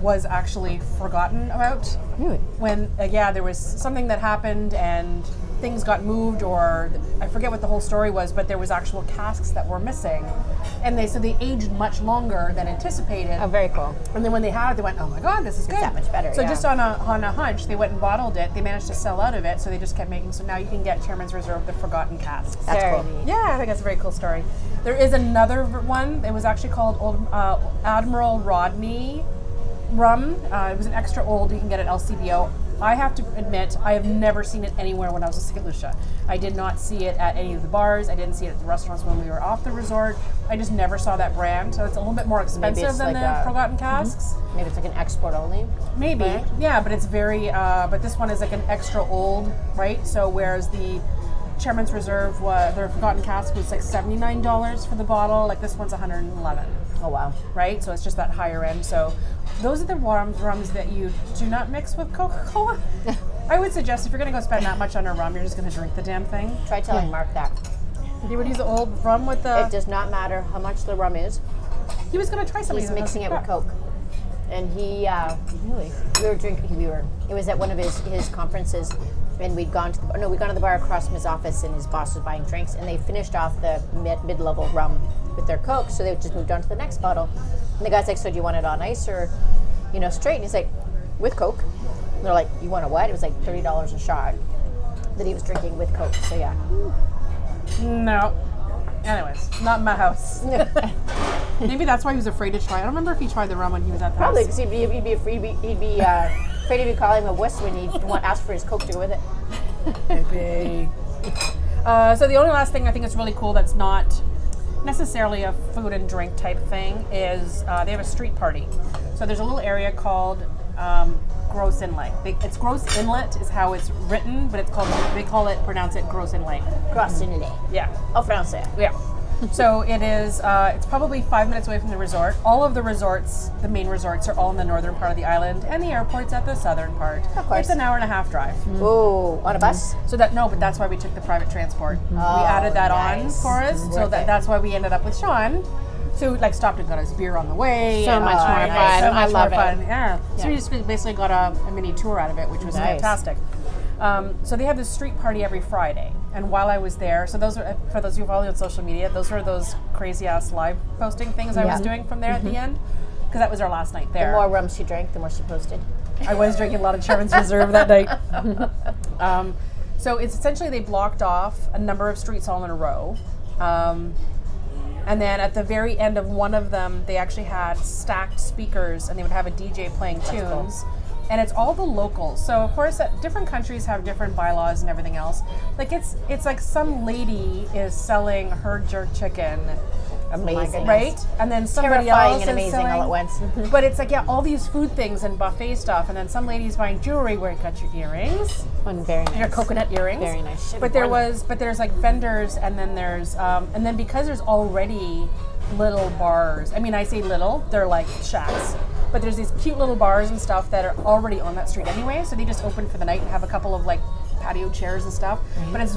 was actually forgotten about. Really? When, there was something that happened and things got moved, or I forget what the whole story was, but there was actual casks that were missing. And they aged much longer than anticipated. Oh, very cool. And then when they had it, they went, oh my God, this is good. that much better, So yeah. just on a hunch, they went and bottled it. They managed to sell out of it, so they just kept making. So now you can get Chairman's Reserve, the Forgotten Casks. That's Very cool. neat. Yeah, I think that's a very cool story. There is another one. It was actually called Old Admiral Rodney rum. It was an extra old. You can get it at LCBO. I have to admit, I have never seen it anywhere when I was in St. Lucia. I did not see it at any of the bars. I didn't see it at the restaurants when we were off the resort. I just never saw that brand. So it's a little bit more expensive it's than like the a- Forgotten Casks. Maybe it's like an export only. Maybe, Right. yeah, but it's very. But this one is like an extra old, right? So whereas the Chairman's Reserve, their Forgotten Cask was like $79 for the bottle. Like this one's $111, Oh, wow. right? So it's just that higher end. So those are the rums that you do not mix with Coca-Cola. I would suggest if you're going to go spend that much on a rum, you're just going to drink the damn thing. Try telling Mark that. You would use the old rum with It the. does not matter how much the rum is. He was going to try something. He's mixing it with Coke. And he, Really? we were drinking, it was at one of his conferences, and we'd gone to the bar across from his office, and his boss was buying drinks, and they finished off the mid-level rum with their Coke, so they just moved on to the next bottle. And the guy's like, so do you want it on ice or, straight? And he's like, with Coke. And they're like, you want a what? It was like $30 a shot that he was drinking with Coke, so yeah. No. Anyways, not in my house. Maybe that's why he was afraid to try. I don't remember if he tried the rum when he was at the Probably, house. because he'd be afraid of you calling him a wuss when he'd ask for his Coke to go with it. Maybe. So the only last thing I think is really cool that's not necessarily a food and drink type thing is they have a street party. So there's a little area called Gross Inlet. It's Gross Inlet is how it's written, but pronounce it Gross Inlet. Cross Inlet. Yeah. En français. Yeah. So it is, it's probably 5 minutes away from the resort. All of the resorts, the main resorts, are all in the northern part of the island, and the airport's at the southern part. Of course. It's an hour and a half drive. Oh, on a bus? So but that's why we took the private transport. We added that nice. on for us, so Worth it. that's why we ended up with Sean. So we stopped and got us beer on the way. So and, much more nice. fun. So much I love more it. fun. Yeah. So we just basically got a mini tour out of it, which was Nice. fantastic. So they have this street party every Friday, and while I was there, so those are for those who follow me on social media, those were those crazy ass live posting things I was doing from there at the end, because that was our last night there. The more rum she drank, the more she posted. I was drinking a lot of Chairman's Reserve that night. So it's essentially they blocked off a number of streets all in a row. And then at the very end of one of them, they actually had stacked speakers, and they would have a DJ playing tunes. And it's all the locals. So of course, different countries have different bylaws and everything else. Like it's like some lady is selling her jerk chicken. Amazing. Right? And then somebody Terrifying else and is amazing selling, all at once. but it's like, all these food things and buffet stuff, and then some lady's buying jewelry where you got your earrings, One very nice. your coconut earrings. Very nice. But there's like vendors, and then there's, and then because there's already little bars, I mean, I say little, they're like shacks, but there's these cute little bars and stuff that are already on that street anyway, so they just open for the night and have a couple of like patio chairs and stuff. But it's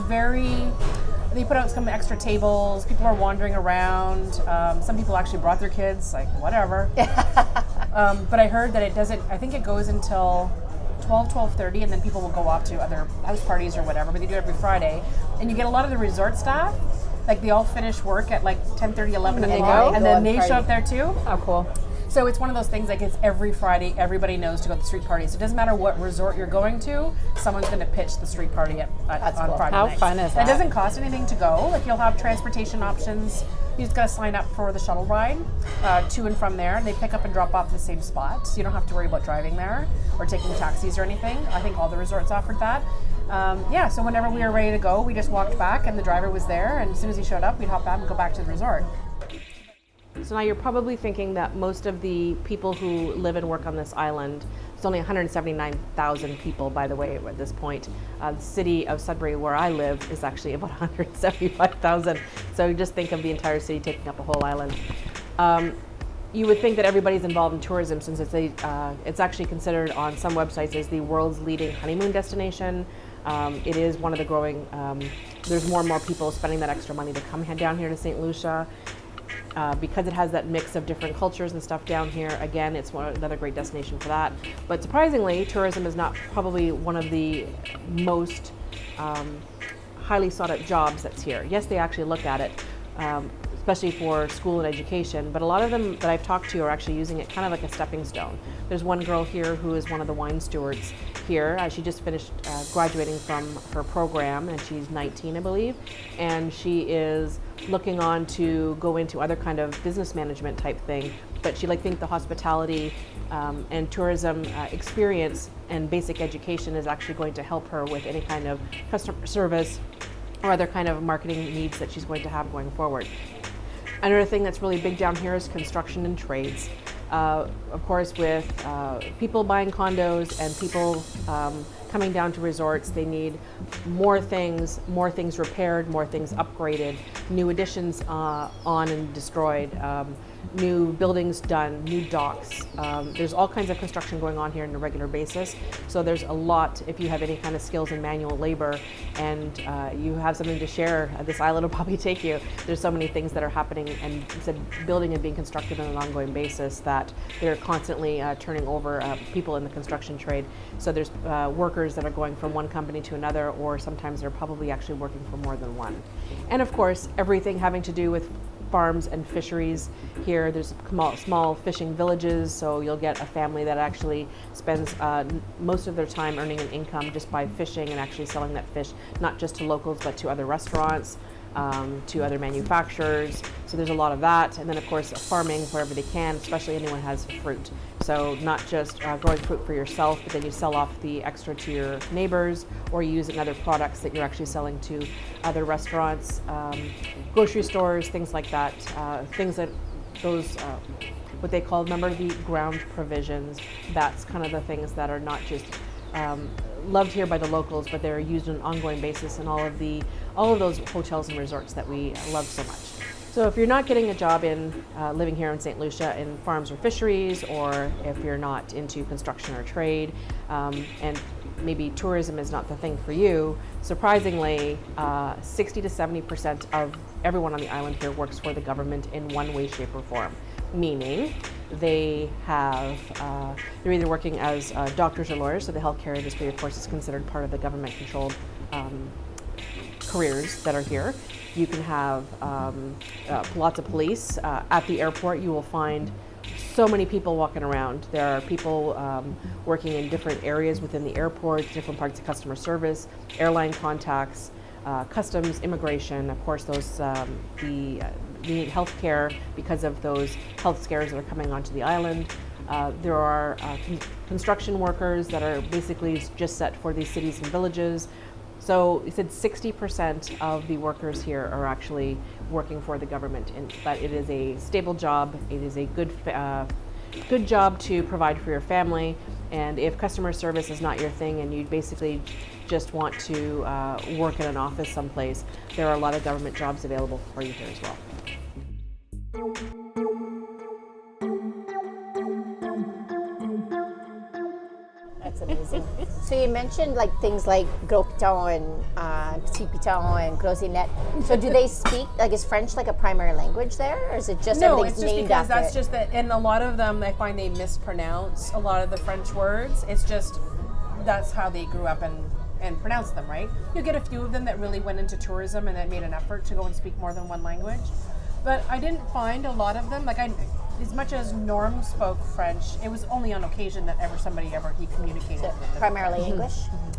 they put out some extra tables, people are wandering around, some people actually brought their kids, like whatever. But I heard that I think it goes until 12:30, and then people will go off to other house parties or whatever, but they do it every Friday. And you get a lot of the resort staff, like they all finish work at like 10:30, 11 And they o'clock, go? and then Go they and show up party. there too. Oh, cool. So it's one of those things, like it's every Friday, everybody knows to go to the street parties. It doesn't matter what resort you're going to, someone's going to pitch the street party on cool. Friday How nights. fun is And that? it doesn't cost anything to go. Like you'll have transportation options. You just got to sign up for the shuttle ride to and from there. They pick up and drop off at the same spot. So you don't have to worry about driving there or taking taxis or anything. I think all the resorts offered that. So whenever we were ready to go, we just walked back and the driver was there. And as soon as he showed up, we'd hop back and go back to the resort. So now you're probably thinking that most of the people who live and work on this island, it's only 179,000 people, by the way, at this point. The city of Sudbury, where I live, is actually about 175,000. So you just think of the entire city taking up a whole island. You would think that everybody's involved in tourism, since it's actually considered on some websites as the world's leading honeymoon destination. It is one of the growing, there's more and more people spending that extra money to come down here to St. Lucia. Because it has that mix of different cultures and stuff down here, again, it's another great destination for that. But surprisingly, tourism is not probably one of the most highly sought out jobs that's here. Yes, they actually look at it, especially for school and education, but a lot of them that I've talked to are actually using it kind of like a stepping stone. There's one girl here who is one of the wine stewards here. She just finished graduating from her program, and she's 19, I believe, and she is looking on to go into other kind of business management type thing. But she think the hospitality and tourism experience and basic education is actually going to help her with any kind of customer service or other kind of marketing needs that she's going to have going forward. Another thing that's really big down here is construction and trades. Of course, with people buying condos and people coming down to resorts, they need more things repaired, more things upgraded, new additions on and destroyed, new buildings done, new docks. There's all kinds of construction going on here on a regular basis. So there's a lot, if you have any kind of skills in manual labor and you have something to share, this island will probably take you. There's so many things that are happening and building and being constructed on an ongoing basis that they're constantly turning over people in the construction trade. So there's workers that are going from one company to another, or sometimes they're probably actually working for more than one. And of course, everything having to do with farms and fisheries here. There's small fishing villages, so you'll get a family that actually spends most of their time earning an income just by fishing and actually selling that fish, not just to locals, but to other restaurants, to other manufacturers. So there's a lot of that. And then of course farming wherever they can, especially anyone who has fruit. So not just growing fruit for yourself, but then you sell off the extra to your neighbors, or you use it in other products that you're actually selling to other restaurants, grocery stores, things like that. Things that those, what they call, remember, the ground provisions. That's kind of the things that are not just loved here by the locals, but they're used on an ongoing basis in all of those hotels and resorts that we love so much. So if you're not getting a job in living here in St. Lucia in farms or fisheries, or if you're not into construction or trade, and maybe tourism is not the thing for you, surprisingly, 60 to 70% of everyone on the island here works for the government in one way, shape, or form. Meaning they have, they're either working as doctors or lawyers, so the healthcare industry, of course, is considered part of the government-controlled careers that are here. You can have lots of police. At the airport, you will find so many people walking around. There are people working in different areas within the airport, different parts of customer service, airline contacts, customs, immigration, of course, those the healthcare because of those health scares that are coming onto the island. There are construction workers that are basically just set for these cities and villages. So he said 60% of the workers here are actually working for the government, but it is a stable job. It is a good job to provide for your family. And if customer service is not your thing and you basically just want to work in an office someplace, there are a lot of government jobs available for you here as well. That's amazing. So you mentioned like things like gros piton and petit piton and grosinette. So do they speak, like, is French like a primary language there, or is it just No, everything's it's just named because after that's it? just that, and a lot of them I find they mispronounce a lot of the French words. It's just that's how they grew up and pronounced them, right? You get a few of them that really went into tourism and that made an effort to go and speak more than one language. But I didn't find a lot of them. Like, as much as Norm spoke French, it was only on occasion that he communicated with them. Primarily English.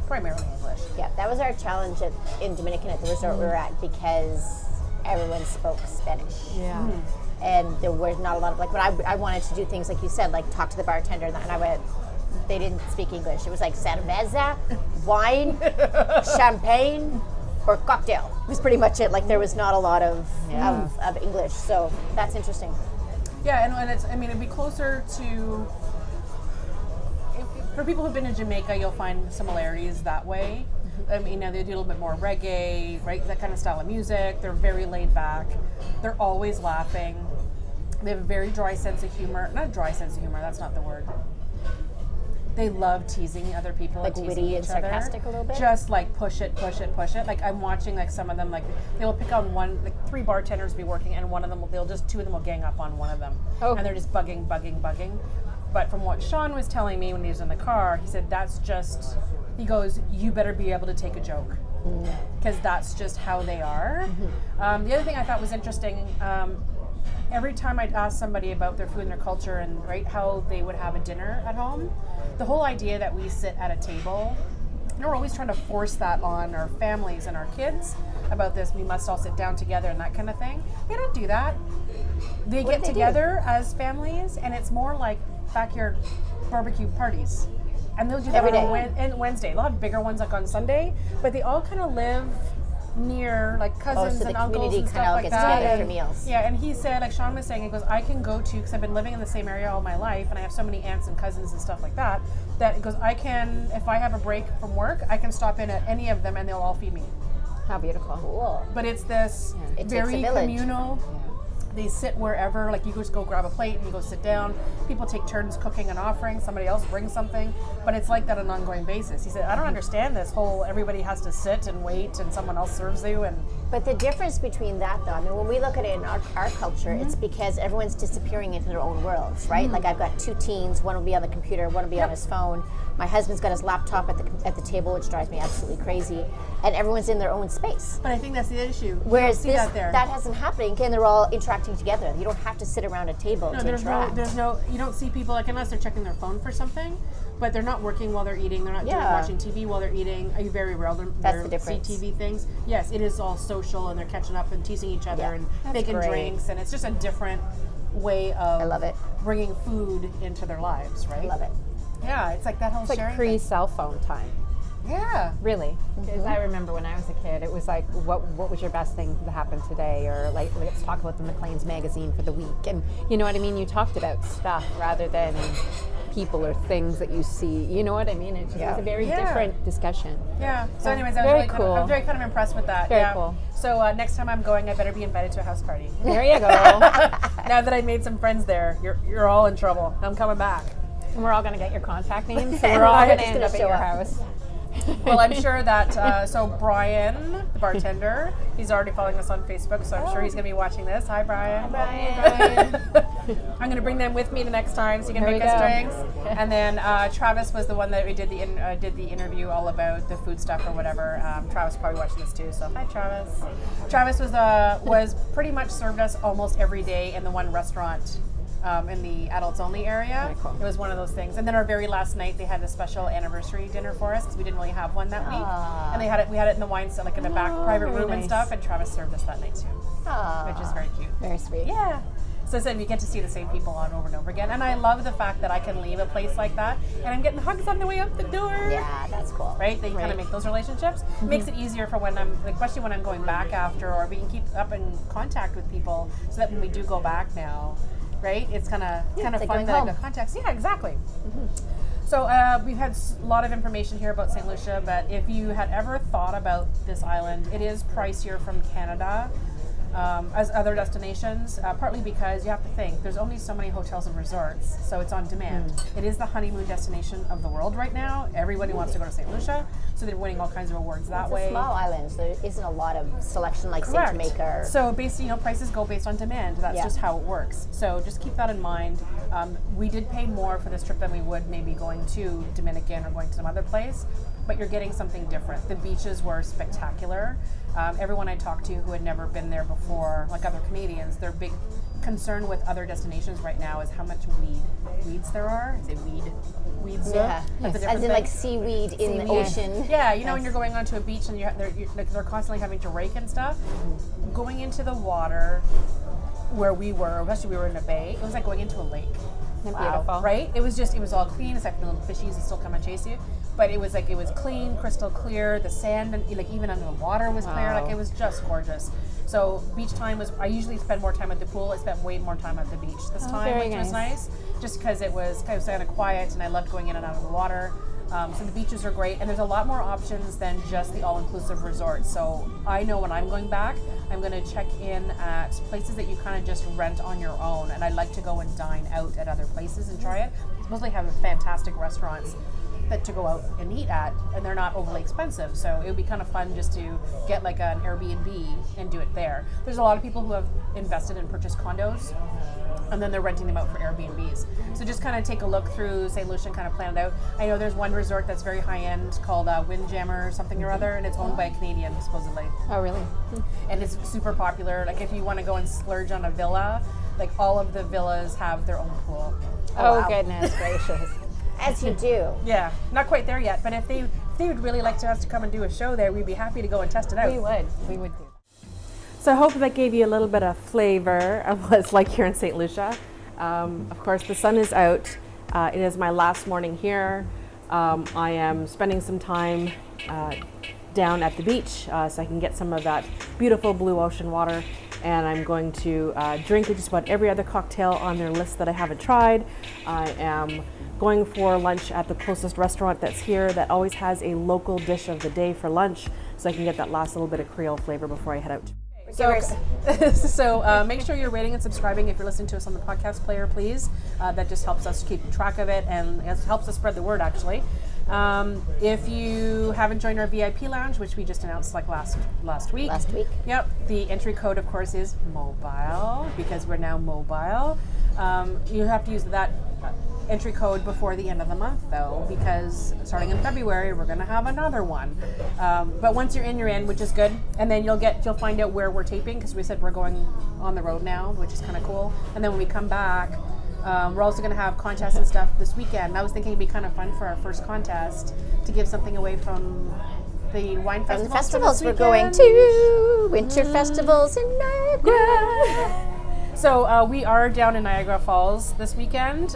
Primarily English. Yeah, that was our challenge in Dominican at the resort we were at, because everyone spoke Spanish. Yeah. And there was not a lot of, like, when I wanted to do things like you said, like talk to the bartender, and I went, they didn't speak English. It was like cerveza, wine, champagne, or cocktail. It was pretty much it. Like, there was not a lot of English. So that's interesting. Yeah, and it's, I mean, it'd be closer to, for people who've been in Jamaica, you'll find similarities that way. I mean, they do a little bit more reggae, right? That kind of style of music. They're very laid back. They're always laughing. They have a very dry sense of humor. Not a dry sense of humor, that's not the word. They love teasing other people, Like teasing witty and each other. sarcastic a little bit? Just like push it. Like, I'm watching, like, some of them, like, they will pick on one, like 3 bartenders be working, and one of them, 2 of them will gang up on one of them. Oh. And they're just bugging. But from what Sean was telling me when he was in the car, he said he goes, you better be able to take a joke. Because that's just how they are. The other thing I thought was interesting, every time I'd ask somebody about their food and their culture and how they would have a dinner at home, the whole idea that we sit at a table, and we're always trying to force that on our families and our kids about this, we must all sit down together and that kind of thing. They don't do that. They get together as families, and it's more like backyard barbecue parties. And they'll do that Every day. on Wednesday. They'll have bigger ones like on Sunday, but they all kind of live near, like, cousins so the and uncles community and kind stuff of like gets that. together for And- meals. Yeah, and he said, like Sean was saying, he goes, I can go to, because I've been living in the same area all my life, and I have so many aunts and cousins and stuff like that, that he goes, I can, if I have a break from work, I can stop in at any of them and they'll all feed me. How beautiful. Cool. But it's this It takes very a village. communal. They sit wherever, like, you just go grab a plate and you go sit down. People take turns cooking and offering. Somebody else brings something, but it's like that on an ongoing basis. He said, I don't understand this whole everybody has to sit and wait and someone else serves you. And But the difference between that, though, I mean, when we look at it in our culture, it's because everyone's disappearing into their own worlds, right? Like, I've got 2 teens, one will be on the computer, one will be on his phone. My husband's got his laptop at the table, which drives me absolutely crazy. And everyone's in their own space. But I think that's the issue. Whereas you don't see that hasn't happened, and they're all interacting together. You don't have to sit around a table to interact. You don't see people, like, unless they're checking their phone for something, but they're not working while they're eating. They're not watching TV while they're eating. Are you very rare? That's the difference. See TV things. Yes, it is all social, and they're catching up and teasing each other and making great. drinks, and it's just a different way of I love it. bringing food into their lives, right? I love it. Yeah, it's like that whole It's like sharing pre-cell phone time. thing. Yeah. Really, because I remember when I was a kid, it was like, what was your best thing that happened today, or like, let's talk about the McLean's magazine for the week, and you know what I mean. You talked about stuff rather than people or things that you see. You know what I mean? It just was a very different discussion. Yeah. So, anyways, I was very kind of impressed with that. Very cool. So next time I'm going, I better be invited to a house party. There you go. Now that I made some friends there, you're all in trouble. I'm coming back. And we're all gonna get your contact names, so we're all gonna end up at your house. Well, I'm sure that, so Brian, the bartender, he's already following us on Facebook, so I'm sure he's going to be watching this. Hi, Brian. Brian. I'm going to bring them with me the next time so you can There make we us go. drinks. And then Travis was the one that we did the interview all about the food stuff or whatever. Travis is probably watching this too, so hi, Travis. Travis was pretty much served us almost every day in the one restaurant in the adults only area. Very cool. It was one of those things. And then our very last night, they had a special anniversary dinner for us because we didn't really have one that week. And we had it in the wine cellar, like in the back private very room and nice. stuff. And Travis served us that night too, which is very cute. Very sweet. Yeah. So I said we get to see the same people on over and over again. And I love the fact that I can leave a place like that and I'm getting hugs on the way out the door. Yeah, that's cool. Right? They kind of make those relationships. Makes it easier for when I'm, especially when I'm going back after, or we can keep up in contact with people so that when we do go back now, right? It's kind of like fun going that I've home. got contacts. Yeah, exactly. So we've had a lot of information here about St. Lucia, but if you had ever thought about this island, it is pricier from Canada. as other destinations, partly because you have to think there's only so many hotels and resorts, so it's on demand. It is the honeymoon destination of the world right now. Everybody wants to go to St. Lucia, so they're winning all kinds of awards that It's way. a small island, so there isn't a lot of selection like say Jamaica. So basically, prices go based on demand. That's just how it works. So just keep that in mind. We did pay more for this trip than we would maybe going to Dominican or going to some other place, but you're getting something different. The beaches were spectacular. Everyone I talked to who had never been there before, like other Canadians, their big concern with other destinations right now is how much weeds there are. Is it weeds? Yeah, That's a different as in thing. like seaweed in the ocean. Yeah, when you're going onto a beach and they're constantly having to rake and stuff. Going into the water where we were, especially we were in a bay, it was like going into a lake. Beautiful. Right? It was all clean, except for the little fishies that still come and chase you. But it was clean, crystal clear. The sand, even under the water was clear. Like, it was just gorgeous. So beach time I usually spend more time at the pool. I spent way more time at the beach this time, very which was nice. Just because it was kind of quiet and I loved going in and out of the water. So the beaches are great, and there's a lot more options than just the all-inclusive resort. So I know when I'm going back, I'm going to check in at places that you kind of just rent on your own, and I like to go and dine out at other places and try it. Supposedly have fantastic restaurants to go out and eat at, and they're not overly expensive, so it would be kind of fun just to get like an Airbnb and do it there. There's a lot of people who have invested and purchased condos, and then they're renting them out for Airbnbs. So just kind of take a look through St. Lucia and kind of plan it out. I know there's one resort that's very high-end called Windjammer or something or other, and it's owned by a Canadian, supposedly. Oh, really? And it's super popular. Like, if you want to go and splurge on a villa, like, all of the villas have their own pool. Oh, goodness gracious. As you do. Yeah, not quite there yet, but if they would really like us to come and do a show there, we'd be happy to go and test it out. We would do that. So I hope that gave you a little bit of flavor of what it's like here in St. Lucia. Of course, the sun is out. It is my last morning here. I am spending some time down at the beach so I can get some of that beautiful blue ocean water. And I'm going to drink just about every other cocktail on their list that I haven't tried. I am going for lunch at the closest restaurant that's here that always has a local dish of the day for lunch, so I can get that last little bit of Creole flavor before I head out. So make sure you're rating and subscribing if you're listening to us on the podcast player, please. That just helps us keep track of it, and it helps us spread the word, actually. If you haven't joined our VIP lounge, which we just announced like last week. Yep. The entry code, of course, is mobile, because we're now mobile. You have to use that entry code before the end of the month, though, because starting in February we're going to have another one. But once you're in, which is good. And then you'll find out where we're taping, because we said we're going on the road now, which is kind of cool. And then when we come back, we're also going to have contests and stuff this weekend. I was thinking it'd be kind of fun for our first contest to give something away from the wine From festivals. the festivals we're going to, winter festivals in Niagara. So we are down in Niagara Falls this weekend,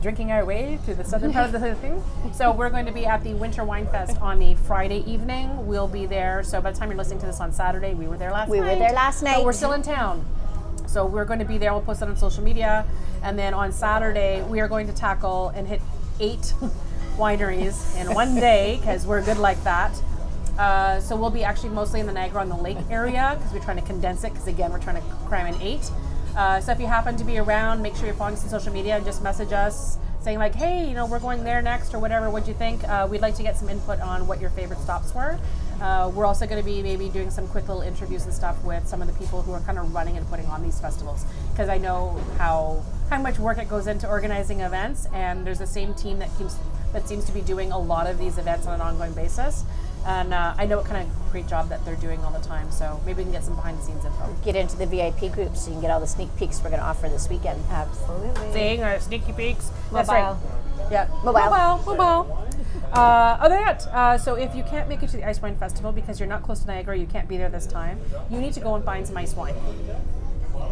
drinking our way through the southern part of the thing. So we're going to be at the Winter Wine Fest on the Friday evening. We'll be there. So by the time you're listening to this on Saturday, we were there last night. We were there last night. But we're still in town. So we're going to be there. We'll post it on social media. And then on Saturday, we are going to tackle and hit 8 wineries in one day, because we're good like that. So we'll be actually mostly in the Niagara on the Lake area, because we're trying to condense it, because again, we're trying to cram in 8. So if you happen to be around, make sure you're following us on social media and just message us saying like, hey, we're going there next or whatever. What'd you think? We'd like to get some input on what your favorite stops were. We're also going to be maybe doing some quick little interviews and stuff with some of the people who are kind of running and putting on these festivals, because I know how much work it goes into organizing events, and there's the same team that seems to be doing a lot of these events on an ongoing basis. And I know what kind of great job that they're doing all the time, so maybe we can get some behind the scenes info. Get into the VIP group so you can get all the sneak peeks we're going to offer this weekend. Absolutely. Seeing our sneaky peeks. That's Mobile. right. Yeah. Mobile. Other than that, so if you can't make it to the Ice Wine Festival because you're not close to Niagara, you can't be there this time, you need to go and find some ice wine.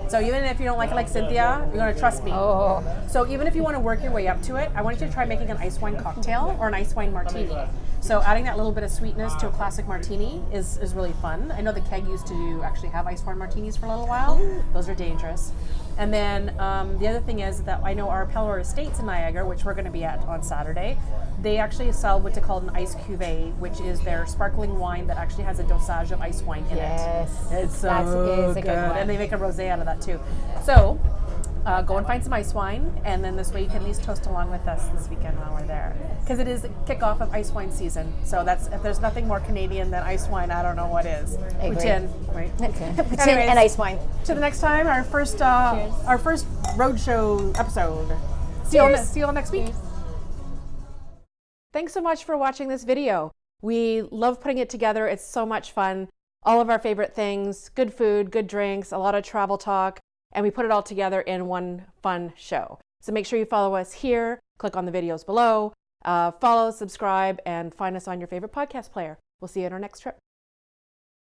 So even if you don't like it like Cynthia, you're going to trust me. Oh. So even if you want to work your way up to it, I want you to try making an ice wine cocktail or an ice wine martini. So adding that little bit of sweetness to a classic martini is really fun. I know the keg used to actually have ice wine martinis for a little while. Those are dangerous. And then the other thing is that I know our Pelor Estates in Niagara, which we're going to be at on Saturday, they actually sell what they call an ice cuvee, which is their sparkling wine that actually has a dosage of ice wine in Yes. it. It's so That is a good. good one. And they make a rosé out of that too. So go and find some ice wine, and then this way you can at least toast along with us this weekend while we're there. Because it is the kickoff of ice wine season. So that's, if there's nothing more Canadian than ice wine, I don't know what is. I agree. Poutine, right? Poutine Anyways. and ice wine. To the next time, our first roadshow episode. See you all next week. Thanks so much for watching this video. We love putting it together. It's so much fun. All of our favorite things, good food, good drinks, a lot of travel talk, and we put it all together in one fun show. So make sure you follow us here, click on the videos below, follow, subscribe, and find us on your favorite podcast player. We'll see you on our next trip.